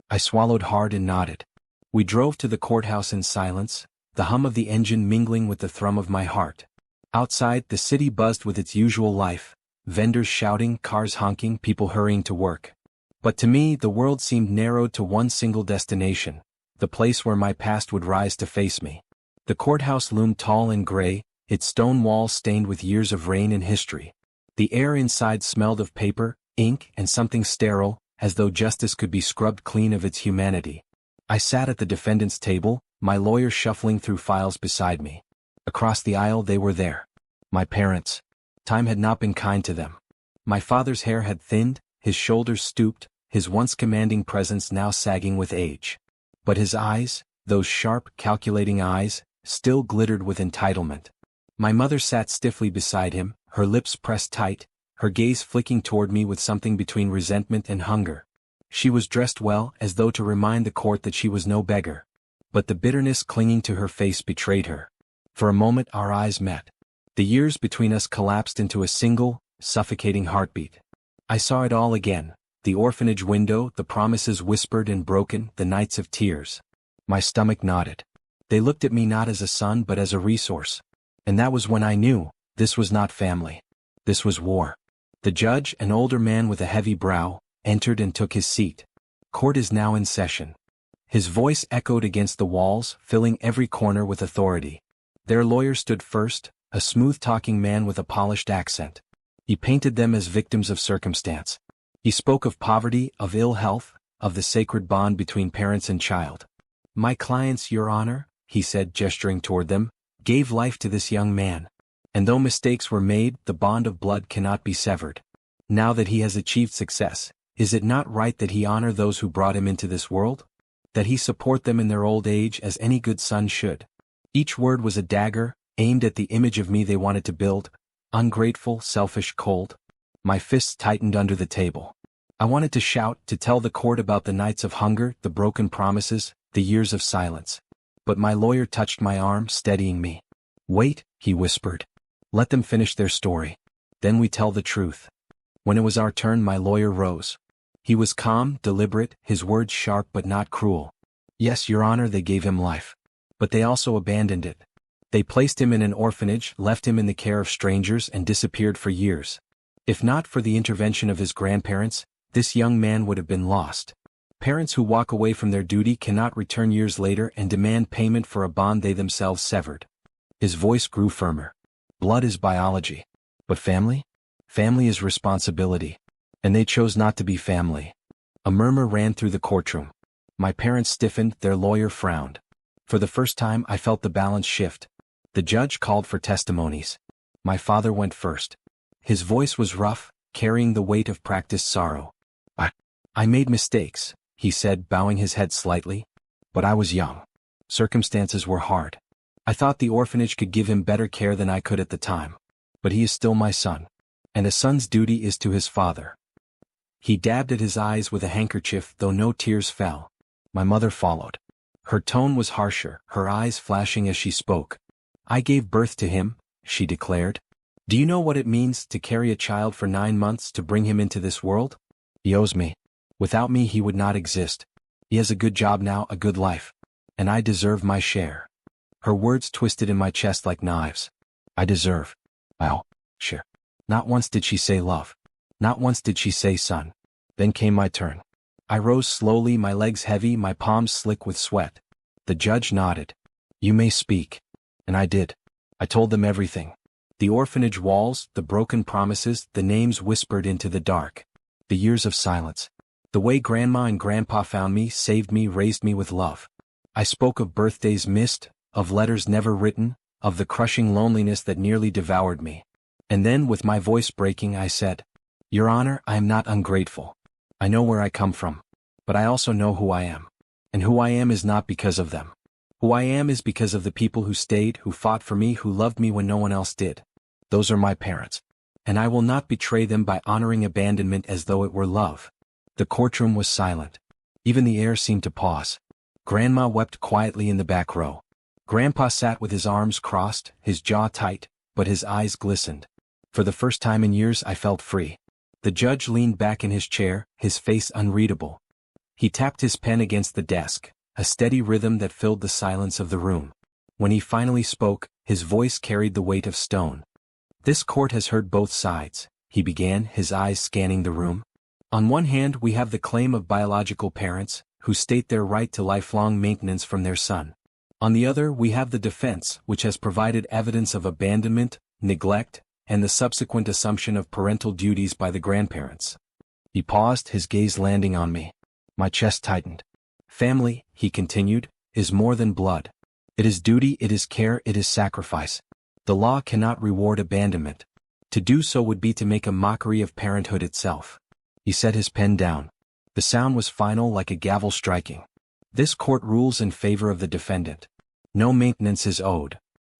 I swallowed hard and nodded. We drove to the courthouse in silence, the hum of the engine mingling with the thrum of my heart. Outside, the city buzzed with its usual life, vendors shouting, cars honking, people hurrying to work. But to me, the world seemed narrowed to one single destination, the place where my past would rise to face me. The courthouse loomed tall and gray, its stone walls stained with years of rain and history. The air inside smelled of paper, ink, and something sterile, as though justice could be scrubbed clean of its humanity. I sat at the defendant's table, my lawyer shuffling through files beside me. Across the aisle they were there. My parents. Time had not been kind to them. My father's hair had thinned, his shoulders stooped, his once commanding presence now sagging with age. But his eyes, those sharp, calculating eyes, still glittered with entitlement. My mother sat stiffly beside him, her lips pressed tight, her gaze flicking toward me with something between resentment and hunger. She was dressed well, as though to remind the court that she was no beggar. But the bitterness clinging to her face betrayed her. For a moment our eyes met. The years between us collapsed into a single, suffocating heartbeat. I saw it all again, the orphanage window, the promises whispered and broken, the nights of tears. My stomach knotted. They looked at me not as a son but as a resource. And that was when I knew, this was not family. This was war. The judge, an older man with a heavy brow, entered and took his seat. Court is now in session. His voice echoed against the walls, filling every corner with authority. Their lawyer stood first, a smooth-talking man with a polished accent. He painted them as victims of circumstance. He spoke of poverty, of ill health, of the sacred bond between parents and child. "My clients, Your Honor," he said, gesturing toward them, "gave life to this young man. And though mistakes were made, the bond of blood cannot be severed. Now that he has achieved success, is it not right that he honor those who brought him into this world? That he support them in their old age as any good son should?" Each word was a dagger, aimed at the image of me they wanted to build, ungrateful, selfish, cold. My fists tightened under the table. I wanted to shout, to tell the court about the nights of hunger, the broken promises, the years of silence. But my lawyer touched my arm, steadying me. "Wait," he whispered. "Let them finish their story. Then we tell the truth." When it was our turn, my lawyer rose. He was calm, deliberate, his words sharp but not cruel. "Yes, Your Honor, they gave him life. But they also abandoned it. They placed him in an orphanage, left him in the care of strangers, and disappeared for years. If not for the intervention of his grandparents, this young man would have been lost. Parents who walk away from their duty cannot return years later and demand payment for a bond they themselves severed." His voice grew firmer. "Blood is biology. But family? Family is responsibility. And they chose not to be family." A murmur ran through the courtroom. My parents stiffened, their lawyer frowned. For the first time I felt the balance shift. The judge called for testimonies. My father went first. His voice was rough, carrying the weight of practiced sorrow. I made mistakes," he said, bowing his head slightly. "But I was young. Circumstances were hard. I thought the orphanage could give him better care than I could at the time. But he is still my son. And a son's duty is to his father." He dabbed at his eyes with a handkerchief, though no tears fell. My mother followed. Her tone was harsher, her eyes flashing as she spoke. "I gave birth to him," she declared. "Do you know what it means to carry a child for 9 months to bring him into this world? He owes me. Without me he would not exist. He has a good job now, a good life. And I deserve my share." Her words twisted in my chest like knives. I deserve. Well, sure. Not once did she say love. Not once did she say son. Then came my turn. I rose slowly, my legs heavy, my palms slick with sweat. The judge nodded. "You may speak." And I did. I told them everything. The orphanage walls, the broken promises, the names whispered into the dark. The years of silence. The way Grandma and Grandpa found me, saved me, raised me with love. I spoke of birthdays missed, of letters never written, of the crushing loneliness that nearly devoured me. And then, with my voice breaking, I said, "Your Honor, I am not ungrateful. I know where I come from. But I also know who I am. And who I am is not because of them. Who I am is because of the people who stayed, who fought for me, who loved me when no one else did. Those are my parents. And I will not betray them by honoring abandonment as though it were love." The courtroom was silent. Even the air seemed to pause. Grandma wept quietly in the back row. Grandpa sat with his arms crossed, his jaw tight, but his eyes glistened. For the first time in years I felt free. The judge leaned back in his chair, his face unreadable. He tapped his pen against the desk, a steady rhythm that filled the silence of the room. When he finally spoke, his voice carried the weight of stone. "This court has heard both sides," he began, his eyes scanning the room. "On one hand we have the claim of biological parents, who state their right to lifelong maintenance from their son. On the other we have the defense, which has provided evidence of abandonment, neglect, and the subsequent assumption of parental duties by the grandparents." He paused, his gaze landing on me. My chest tightened. "Family," he continued, "is more than blood. It is duty, it is care, it is sacrifice. The law cannot reward abandonment. To do so would be to make a mockery of parenthood itself." He set his pen down. The sound was final, like a gavel striking. "This court rules in favor of the defendant. No maintenance is owed."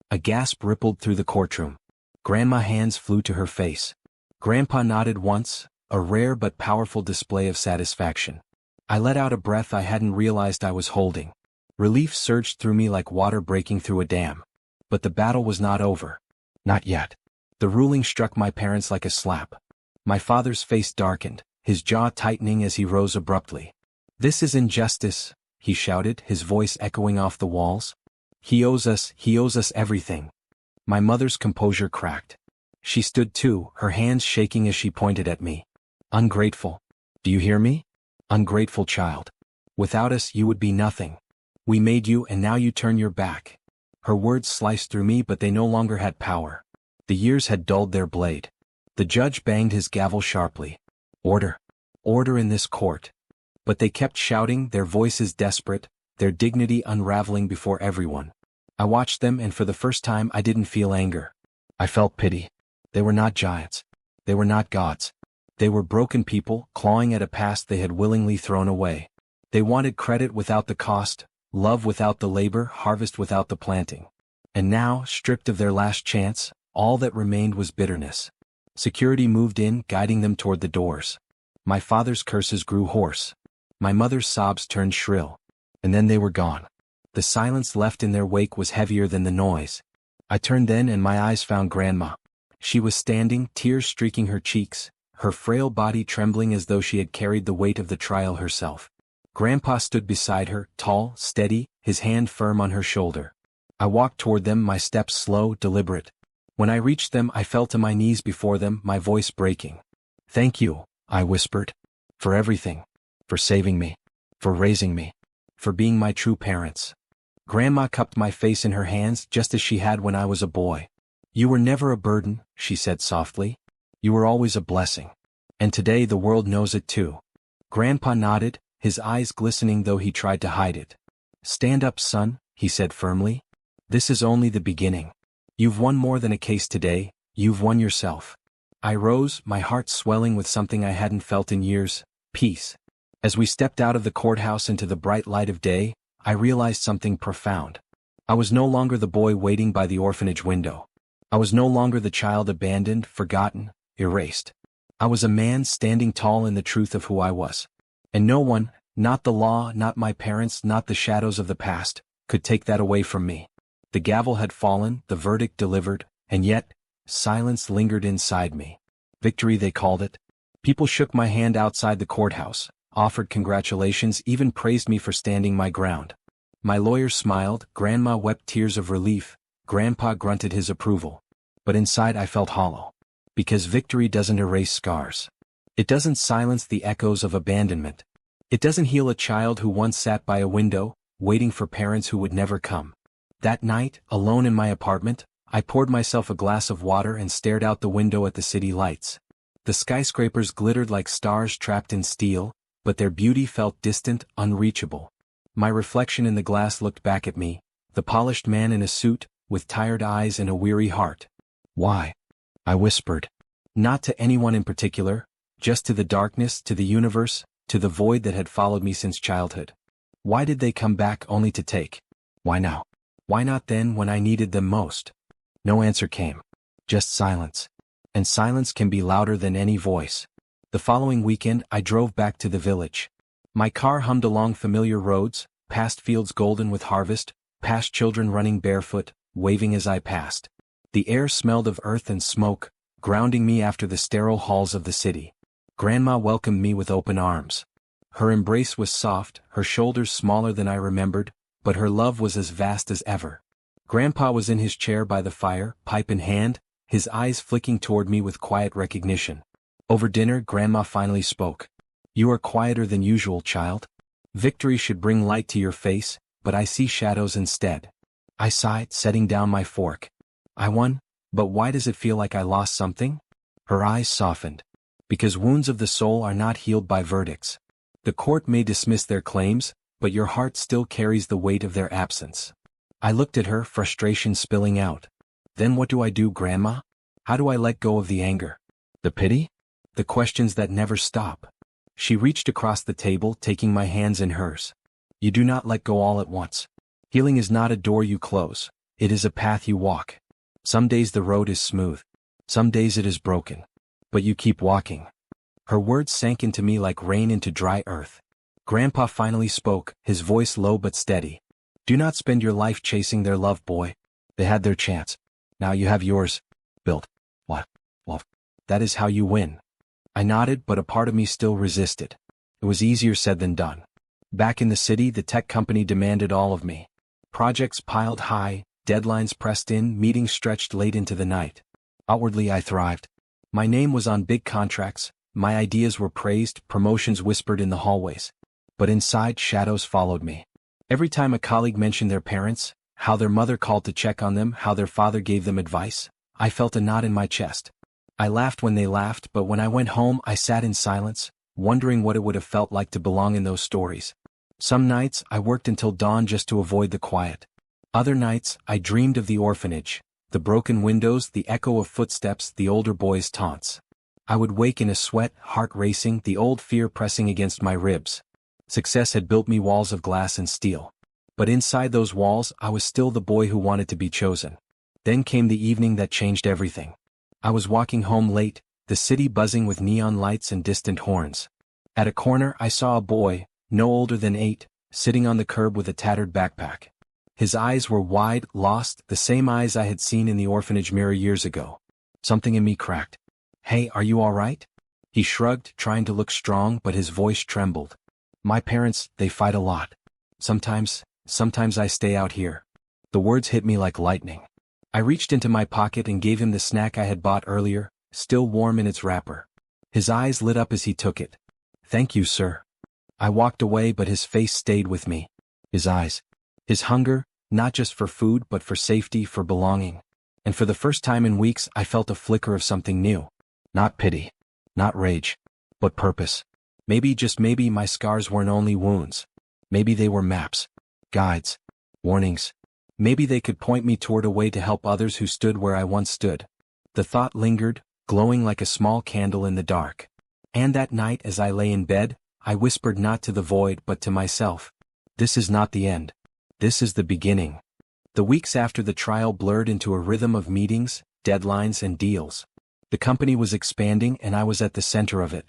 A gasp rippled through the courtroom. Grandma's hands flew to her face. Grandpa nodded once, a rare but powerful display of satisfaction. I let out a breath I hadn't realized I was holding. Relief surged through me like water breaking through a dam. But the battle was not over. Not yet. The ruling struck my parents like a slap. My father's face darkened, his jaw tightening as he rose abruptly. "This is injustice," he shouted, his voice echoing off the walls. He owes us everything." My mother's composure cracked. She stood too, her hands shaking as she pointed at me. "Ungrateful. Do you hear me? Ungrateful child. Without us you would be nothing. We made you and now you turn your back. Her words sliced through me, but they no longer had power. The years had dulled their blade. The judge banged his gavel sharply. Order. Order in this court. But they kept shouting, their voices desperate, their dignity unraveling before everyone. I watched them, and for the first time I didn't feel anger. I felt pity. They were not giants. They were not gods. They were broken people, clawing at a past they had willingly thrown away. They wanted credit without the cost, love without the labor, harvest without the planting. And now, stripped of their last chance, all that remained was bitterness. Security moved in, guiding them toward the doors. My father's curses grew hoarse. My mother's sobs turned shrill. And then they were gone. The silence left in their wake was heavier than the noise. I turned then and my eyes found Grandma. She was standing, tears streaking her cheeks, her frail body trembling as though she had carried the weight of the trial herself. Grandpa stood beside her, tall, steady, his hand firm on her shoulder. I walked toward them, my steps slow, deliberate. When I reached them, I fell to my knees before them, my voice breaking. "Thank you," I whispered. "For everything. For saving me. For raising me. For being my true parents." Grandma cupped my face in her hands just as she had when I was a boy. "You were never a burden," she said softly. "You were always a blessing. And today the world knows it too." Grandpa nodded, his eyes glistening though he tried to hide it. "Stand up, son," he said firmly. "This is only the beginning. You've won more than a case today, you've won yourself." I rose, my heart swelling with something I hadn't felt in years, peace. As we stepped out of the courthouse into the bright light of day, I realized something profound. I was no longer the boy waiting by the orphanage window. I was no longer the child abandoned, forgotten, erased. I was a man standing tall in the truth of who I was. And no one, not the law, not my parents, not the shadows of the past, could take that away from me. The gavel had fallen, the verdict delivered, and yet, silence lingered inside me. Victory, they called it. People shook my hand outside the courthouse, offered congratulations, even praised me for standing my ground. My lawyer smiled, Grandma wept tears of relief, Grandpa grunted his approval. But inside I felt hollow. Because victory doesn't erase scars. It doesn't silence the echoes of abandonment. It doesn't heal a child who once sat by a window, waiting for parents who would never come. That night, alone in my apartment, I poured myself a glass of water and stared out the window at the city lights. The skyscrapers glittered like stars trapped in steel, but their beauty felt distant, unreachable. My reflection in the glass looked back at me, the polished man in a suit, with tired eyes and a weary heart. "Why?" I whispered. Not to anyone in particular, just to the darkness, to the universe, to the void that had followed me since childhood. Why did they come back only to take? Why now? Why not then when I needed them most? No answer came. Just silence. And silence can be louder than any voice. The following weekend I drove back to the village. My car hummed along familiar roads, past fields golden with harvest, past children running barefoot, waving as I passed. The air smelled of earth and smoke, grounding me after the sterile halls of the city. Grandma welcomed me with open arms. Her embrace was soft, her shoulders smaller than I remembered, but her love was as vast as ever. Grandpa was in his chair by the fire, pipe in hand, his eyes flicking toward me with quiet recognition. Over dinner, Grandma finally spoke. "You are quieter than usual, child. Victory should bring light to your face, but I see shadows instead." I sighed, setting down my fork. "I won, but why does it feel like I lost something?" Her eyes softened. "Because wounds of the soul are not healed by verdicts. The court may dismiss their claims, but your heart still carries the weight of their absence." I looked at her, frustration spilling out. "Then what do I do, Grandma? How do I let go of the anger? The pity? The questions that never stop?" She reached across the table, taking my hands in hers. "You do not let go all at once. Healing is not a door you close, it is a path you walk. Some days the road is smooth. Some days it is broken. But you keep walking." Her words sank into me like rain into dry earth. Grandpa finally spoke, his voice low but steady. "Do not spend your life chasing their love, boy. They had their chance. Now you have yours. Built. What? Well, that is how you win." I nodded, but a part of me still resisted. It was easier said than done. Back in the city, the tech company demanded all of me. Projects piled high, deadlines pressed in, meetings stretched late into the night. Outwardly I thrived. My name was on big contracts, My ideas were praised, promotions whispered in the hallways. But inside, shadows followed me. Every time a colleague mentioned their parents, how their mother called to check on them, how their father gave them advice, I felt a knot in my chest. I laughed when they laughed, but when I went home I sat in silence, wondering what it would have felt like to belong in those stories. Some nights I worked until dawn just to avoid the quiet. Other nights I dreamed of the orphanage, the broken windows, the echo of footsteps, the older boys' taunts. I would wake in a sweat, heart racing, the old fear pressing against my ribs. Success had built me walls of glass and steel. But inside those walls I was still the boy who wanted to be chosen. Then came the evening that changed everything. I was walking home late, the city buzzing with neon lights and distant horns. At a corner I saw a boy, no older than 8, sitting on the curb with a tattered backpack. His eyes were wide, lost, the same eyes I had seen in the orphanage mirror years ago. Something in me cracked. "Hey, are you all right?" He shrugged, trying to look strong, but his voice trembled. "My parents, they fight a lot. Sometimes I stay out here." The words hit me like lightning. I reached into my pocket and gave him the snack I had bought earlier, still warm in its wrapper. His eyes lit up as he took it. "Thank you, sir." I walked away, but his face stayed with me. His eyes. His hunger, not just for food but for safety, for belonging. And for the first time in weeks I felt a flicker of something new. Not pity. Not rage. But purpose. Maybe, just maybe, my scars weren't only wounds. Maybe they were maps. Guides. Warnings. Maybe they could point me toward a way to help others who stood where I once stood. The thought lingered, glowing like a small candle in the dark. And that night as I lay in bed, I whispered not to the void but to myself. This is not the end. This is the beginning. The weeks after the trial blurred into a rhythm of meetings, deadlines, and deals. The company was expanding and I was at the center of it.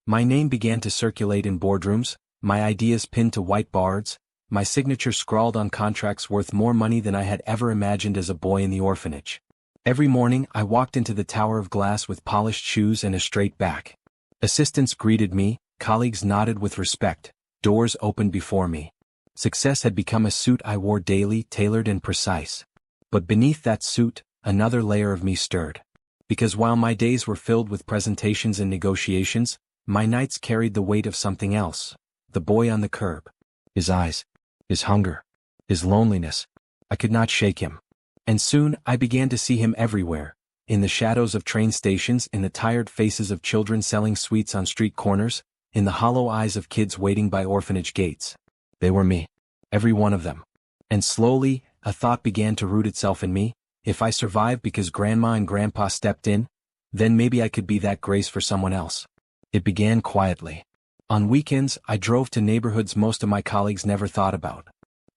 My name began to circulate in boardrooms, my ideas pinned to whiteboards, my signature scrawled on contracts worth more money than I had ever imagined as a boy in the orphanage. Every morning I walked into the tower of glass with polished shoes and a straight back. Assistants greeted me, colleagues nodded with respect, doors opened before me. Success had become a suit I wore daily, tailored and precise. But beneath that suit, another layer of me stirred. Because while my days were filled with presentations and negotiations, my nights carried the weight of something else. The boy on the curb. His eyes. His hunger. His loneliness. I could not shake him. And soon I began to see him everywhere. In the shadows of train stations, in the tired faces of children selling sweets on street corners, in the hollow eyes of kids waiting by orphanage gates. They were me. Every one of them. And slowly, a thought began to root itself in me. If I survived because Grandma and Grandpa stepped in, then maybe I could be that grace for someone else. It began quietly. On weekends, I drove to neighborhoods most of my colleagues never thought about.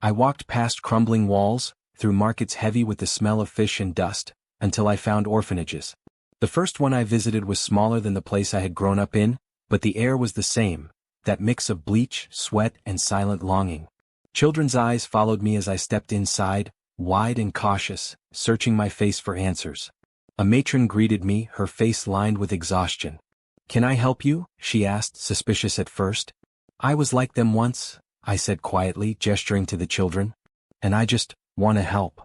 I walked past crumbling walls, through markets heavy with the smell of fish and dust, until I found orphanages. The first one I visited was smaller than the place I had grown up in, but the air was the same, that mix of bleach, sweat, and silent longing. Children's eyes followed me as I stepped inside, wide and cautious, searching my face for answers. A matron greeted me, her face lined with exhaustion. "Can I help you?" she asked, suspicious at first. "I was like them once," I said quietly, gesturing to the children. "And I just want to help."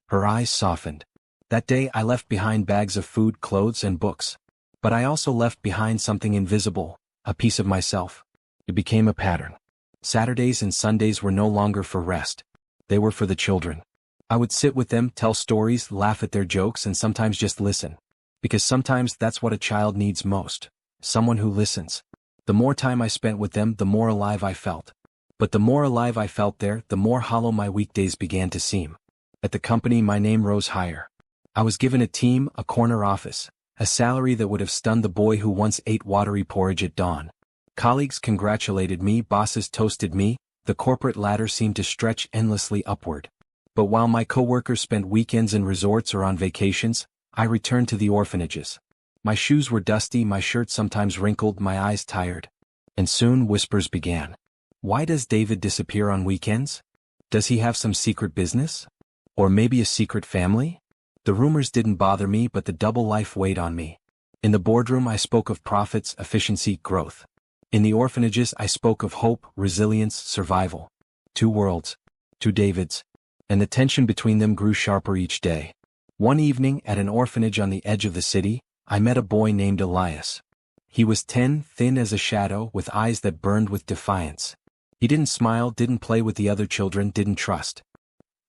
Her eyes softened. That day I left behind bags of food, clothes, and books. But I also left behind something invisible, a piece of myself. It became a pattern. Saturdays and Sundays were no longer for rest. They were for the children. I would sit with them, tell stories, laugh at their jokes, and sometimes just listen. Because sometimes that's what a child needs most. Someone who listens. The more time I spent with them, the more alive I felt. But the more alive I felt there, the more hollow my weekdays began to seem. At the company, my name rose higher. I was given a team, a corner office, a salary that would have stunned the boy who once ate watery porridge at dawn. Colleagues congratulated me, bosses toasted me, the corporate ladder seemed to stretch endlessly upward. But while my coworkers spent weekends in resorts or on vacations, I returned to the orphanages. My shoes were dusty, my shirt sometimes wrinkled, my eyes tired. And soon whispers began. Why does David disappear on weekends? Does he have some secret business? Or maybe a secret family? The rumors didn't bother me, but the double life weighed on me. In the boardroom I spoke of profits, efficiency, growth. In the orphanages I spoke of hope, resilience, survival. 2 worlds. 2 Davids. And the tension between them grew sharper each day. One evening, at an orphanage on the edge of the city, I met a boy named Elias. He was 10, thin as a shadow, with eyes that burned with defiance. He didn't smile, didn't play with the other children, didn't trust.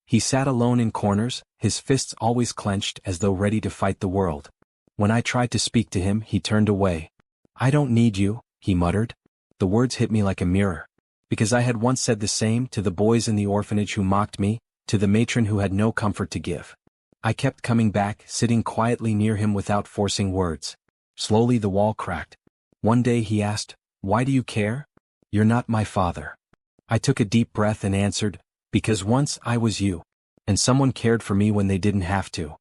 He sat alone in corners, his fists always clenched as though ready to fight the world. When I tried to speak to him, he turned away. "I don't need you," he muttered. The words hit me like a mirror. Because I had once said the same to the boys in the orphanage who mocked me, to the matron who had no comfort to give. I kept coming back, sitting quietly near him without forcing words. Slowly the wall cracked. One day he asked, "Why do you care?" "You're not my father." I took a deep breath and answered, "Because once I was you. And someone cared for me when they didn't have to."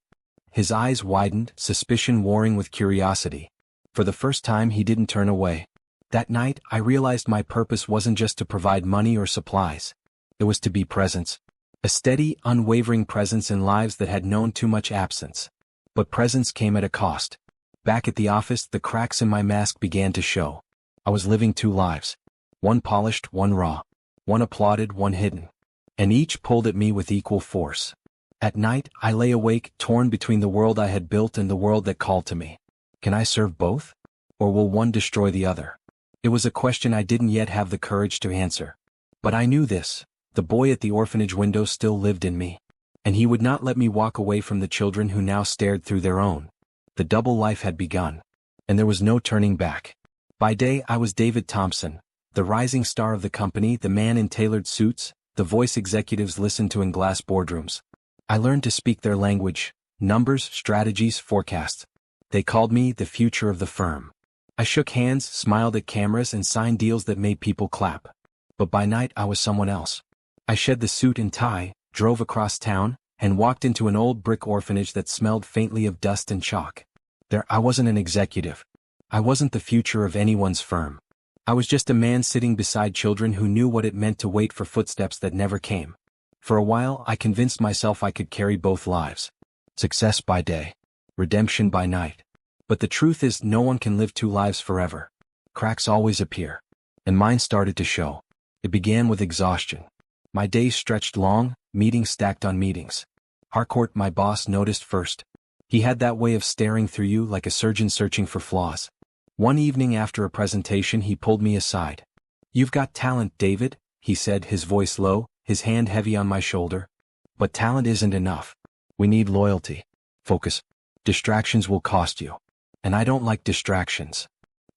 His eyes widened, suspicion warring with curiosity. For the first time he didn't turn away. That night I realized my purpose wasn't just to provide money or supplies. It was to be presence. A steady, unwavering presence in lives that had known too much absence. But presence came at a cost. Back at the office, the cracks in my mask began to show. I was living two lives. One polished, one raw. One applauded, one hidden. And each pulled at me with equal force. At night, I lay awake, torn between the world I had built and the world that called to me. Can I serve both? Or will one destroy the other? It was a question I didn't yet have the courage to answer. But I knew this. The boy at the orphanage window still lived in me. And he would not let me walk away from the children who now stared through their own. The double life had begun. And there was no turning back. By day I was David Thompson, the rising star of the company, the man in tailored suits, the voice executives listened to in glass boardrooms. I learned to speak their language, numbers, strategies, forecasts. They called me the future of the firm. I shook hands, smiled at cameras, and signed deals that made people clap. But by night I was someone else. I shed the suit and tie, drove across town, and walked into an old brick orphanage that smelled faintly of dust and chalk. There I wasn't an executive. I wasn't the future of anyone's firm. I was just a man sitting beside children who knew what it meant to wait for footsteps that never came. For a while I convinced myself I could carry both lives. Success by day. Redemption by night. But the truth is no one can live two lives forever. Cracks always appear. And mine started to show. It began with exhaustion. My days stretched long, meetings stacked on meetings. Harcourt, my boss, noticed first. He had that way of staring through you like a surgeon searching for flaws. One evening after a presentation he pulled me aside. "You've got talent, David," he said, his voice low, his hand heavy on my shoulder. "But talent isn't enough. We need loyalty. Focus. Distractions will cost you. And I don't like distractions."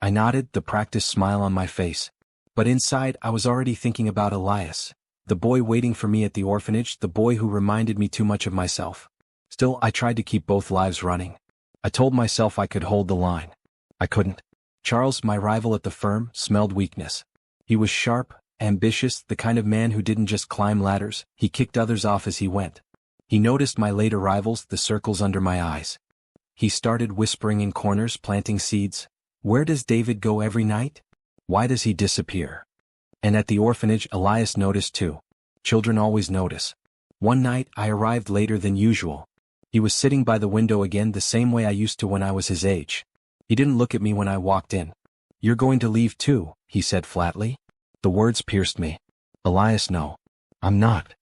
I nodded, the practiced smile on my face. But inside I was already thinking about Elias, the boy waiting for me at the orphanage, the boy who reminded me too much of myself. Still, I tried to keep both lives running. I told myself I could hold the line. I couldn't. Charles, my rival at the firm, smelled weakness. He was sharp, ambitious, the kind of man who didn't just climb ladders, he kicked others off as he went. He noticed my late arrivals, the circles under my eyes. He started whispering in corners, planting seeds. "Where does David go every night? Why does he disappear?" And at the orphanage, Elias noticed too. Children always notice. One night, I arrived later than usual. He was sitting by the window again, the same way I used to when I was his age. He didn't look at me when I walked in. "You're going to leave too," he said flatly. The words pierced me. "Elias, no. I'm not."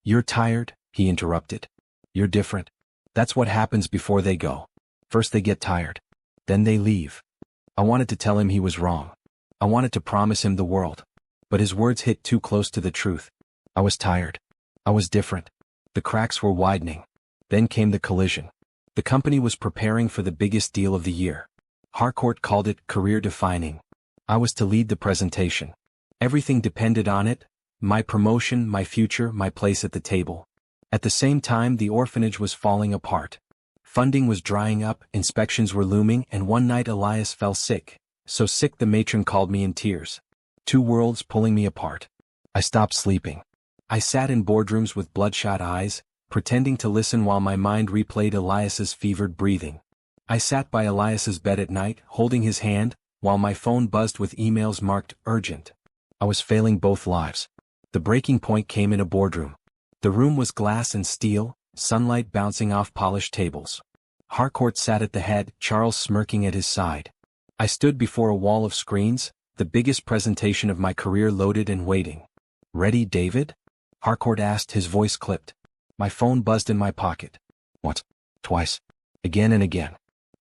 "You're tired," he interrupted. "You're different. That's what happens before they go. First they get tired. Then they leave." I wanted to tell him he was wrong. I wanted to promise him the world. But his words hit too close to the truth. I was tired. I was different. The cracks were widening. Then came the collision. The company was preparing for the biggest deal of the year. Harcourt called it career-defining. I was to lead the presentation. Everything depended on it: my promotion, my future, my place at the table. At the same time, the orphanage was falling apart. Funding was drying up, inspections were looming, and one night Elias fell sick. So sick the matron called me in tears. Two worlds pulling me apart. I stopped sleeping. I sat in boardrooms with bloodshot eyes, pretending to listen while my mind replayed Elias's fevered breathing. I sat by Elias's bed at night, holding his hand, while my phone buzzed with emails marked urgent. I was failing both lives. The breaking point came in a boardroom. The room was glass and steel, sunlight bouncing off polished tables. Harcourt sat at the head, Charles smirking at his side. I stood before a wall of screens, the biggest presentation of my career loaded and waiting. "Ready, David?" Harcourt asked, his voice clipped. My phone buzzed in my pocket. Once, twice, again and again.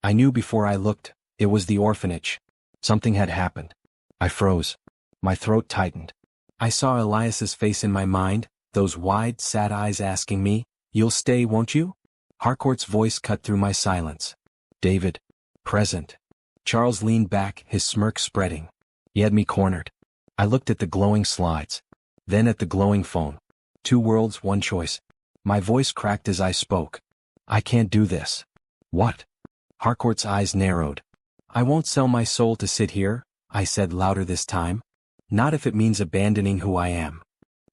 I knew before I looked, it was the orphanage. Something had happened. I froze. My throat tightened. I saw Elias's face in my mind, those wide, sad eyes asking me, "You'll stay, won't you?" Harcourt's voice cut through my silence. "David." "Present." Charles leaned back, his smirk spreading. He had me cornered. I looked at the glowing slides. Then at the glowing phone. 2 worlds, 1 choice. My voice cracked as I spoke. "I can't do this." "What?" Harcourt's eyes narrowed. "I won't sell my soul to sit here," I said louder this time. "Not if it means abandoning who I am."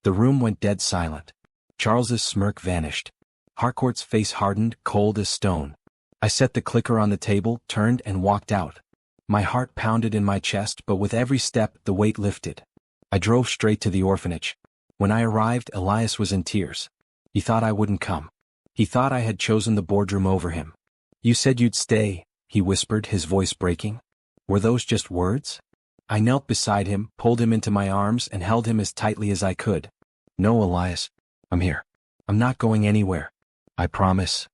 The room went dead silent. Charles's smirk vanished. Harcourt's face hardened, cold as stone. I set the clicker on the table, turned and walked out. My heart pounded in my chest, but with every step, the weight lifted. I drove straight to the orphanage. When I arrived, Elias was in tears. He thought I wouldn't come. He thought I had chosen the boardroom over him. "You said you'd stay," he whispered, his voice breaking. Were those just words? I knelt beside him, pulled him into my arms and held him as tightly as I could. "No, Elias. I'm here. I'm not going anywhere. I promise."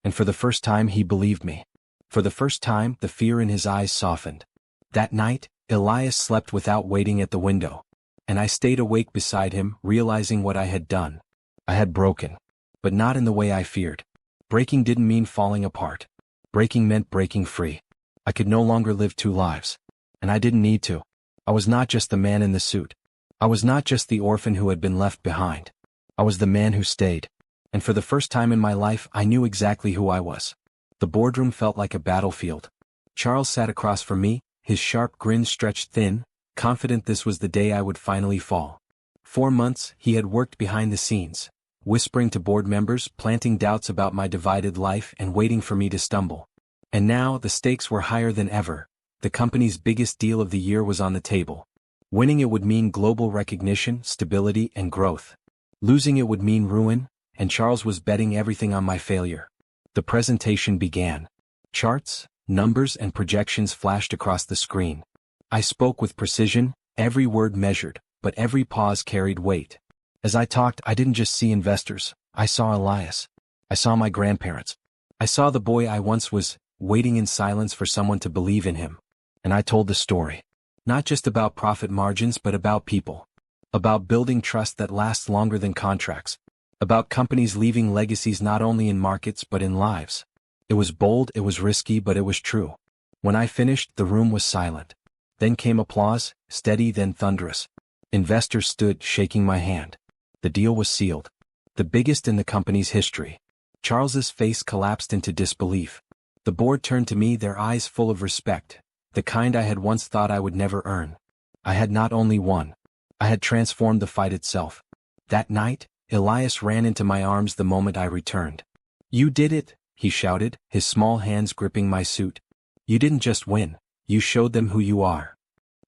And for the first time he believed me. For the first time the fear in his eyes softened. That night, Elias slept without waiting at the window. And I stayed awake beside him, realizing what I had done. I had broken. But not in the way I feared. Breaking didn't mean falling apart. Breaking meant breaking free. I could no longer live 2 lives. And I didn't need to. I was not just the man in the suit. I was not just the orphan who had been left behind. I was the man who stayed. And for the first time in my life, I knew exactly who I was. The boardroom felt like a battlefield. Charles sat across from me, his sharp grin stretched thin, confident this was the day I would finally fall. 4 months, he had worked behind the scenes, whispering to board members, planting doubts about my divided life and waiting for me to stumble. And now, the stakes were higher than ever. The company's biggest deal of the year was on the table. Winning it would mean global recognition, stability, and growth. Losing it would mean ruin, and Charles was betting everything on my failure. The presentation began. Charts, numbers, and projections flashed across the screen. I spoke with precision, every word measured, but every pause carried weight. As I talked, I didn't just see investors. I saw Elias. I saw my grandparents. I saw the boy I once was, waiting in silence for someone to believe in him. And I told the story. Not just about profit margins, but about people. About building trust that lasts longer than contracts. About companies leaving legacies not only in markets but in lives. It was bold, it was risky, but it was true. When I finished, the room was silent. Then came applause, steady then thunderous. Investors stood, shaking my hand. The deal was sealed. The biggest in the company's history. Charles's face collapsed into disbelief. The board turned to me, their eyes full of respect, the kind I had once thought I would never earn. I had not only won. I had transformed the fight itself. That night, Elias ran into my arms the moment I returned. "You did it," he shouted, his small hands gripping my suit. "You didn't just win, you showed them who you are."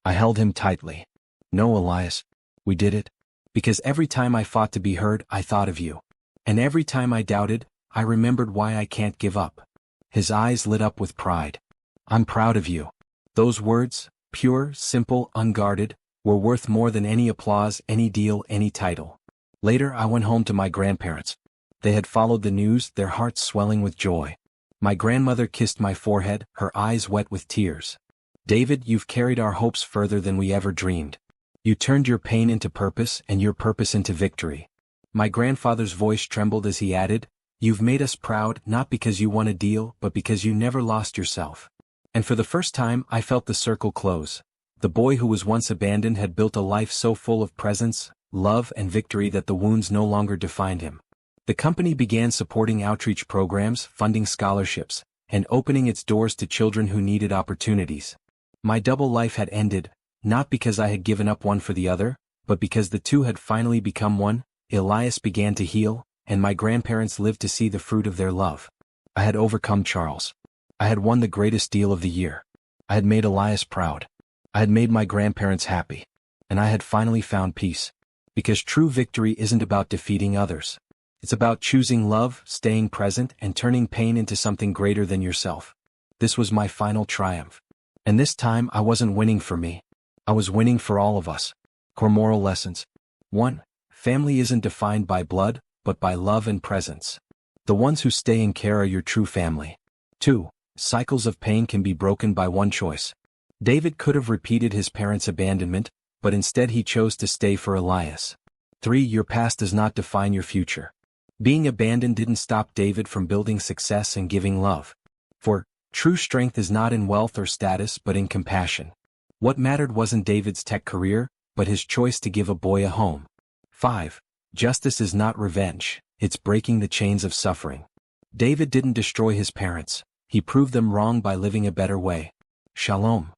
I held him tightly. "No, Elias. We did it. Because every time I fought to be heard, I thought of you. And every time I doubted, I remembered why I can't give up." His eyes lit up with pride. "I'm proud of you." Those words, pure, simple, unguarded, were worth more than any applause, any deal, any title. Later I went home to my grandparents. They had followed the news, their hearts swelling with joy. My grandmother kissed my forehead, her eyes wet with tears. "David, you've carried our hopes further than we ever dreamed. You turned your pain into purpose and your purpose into victory." My grandfather's voice trembled as he added, "You've made us proud not because you won a deal but because you never lost yourself." And for the first time I felt the circle close. The boy who was once abandoned had built a life so full of presence, love and victory that the wounds no longer defined him. The company began supporting outreach programs, funding scholarships, and opening its doors to children who needed opportunities. My double life had ended, not because I had given up one for the other, but because the two had finally become one. Elias began to heal, and my grandparents lived to see the fruit of their love. I had overcome Charles. I had won the greatest deal of the year. I had made Elias proud. I had made my grandparents happy. And I had finally found peace. Because true victory isn't about defeating others. It's about choosing love, staying present, and turning pain into something greater than yourself. This was my final triumph. And this time I wasn't winning for me. I was winning for all of us. Core moral lessons. 1. Family isn't defined by blood, but by love and presence. The ones who stay and care are your true family. 2. Cycles of pain can be broken by one choice. David could have repeated his parents' abandonment, but instead he chose to stay for Elias. 3. Your past does not define your future. Being abandoned didn't stop David from building success and giving love. 4. True strength is not in wealth or status but in compassion. What mattered wasn't David's tech career, but his choice to give a boy a home. 5. Justice is not revenge, it's breaking the chains of suffering. David didn't destroy his parents, he proved them wrong by living a better way. Shalom.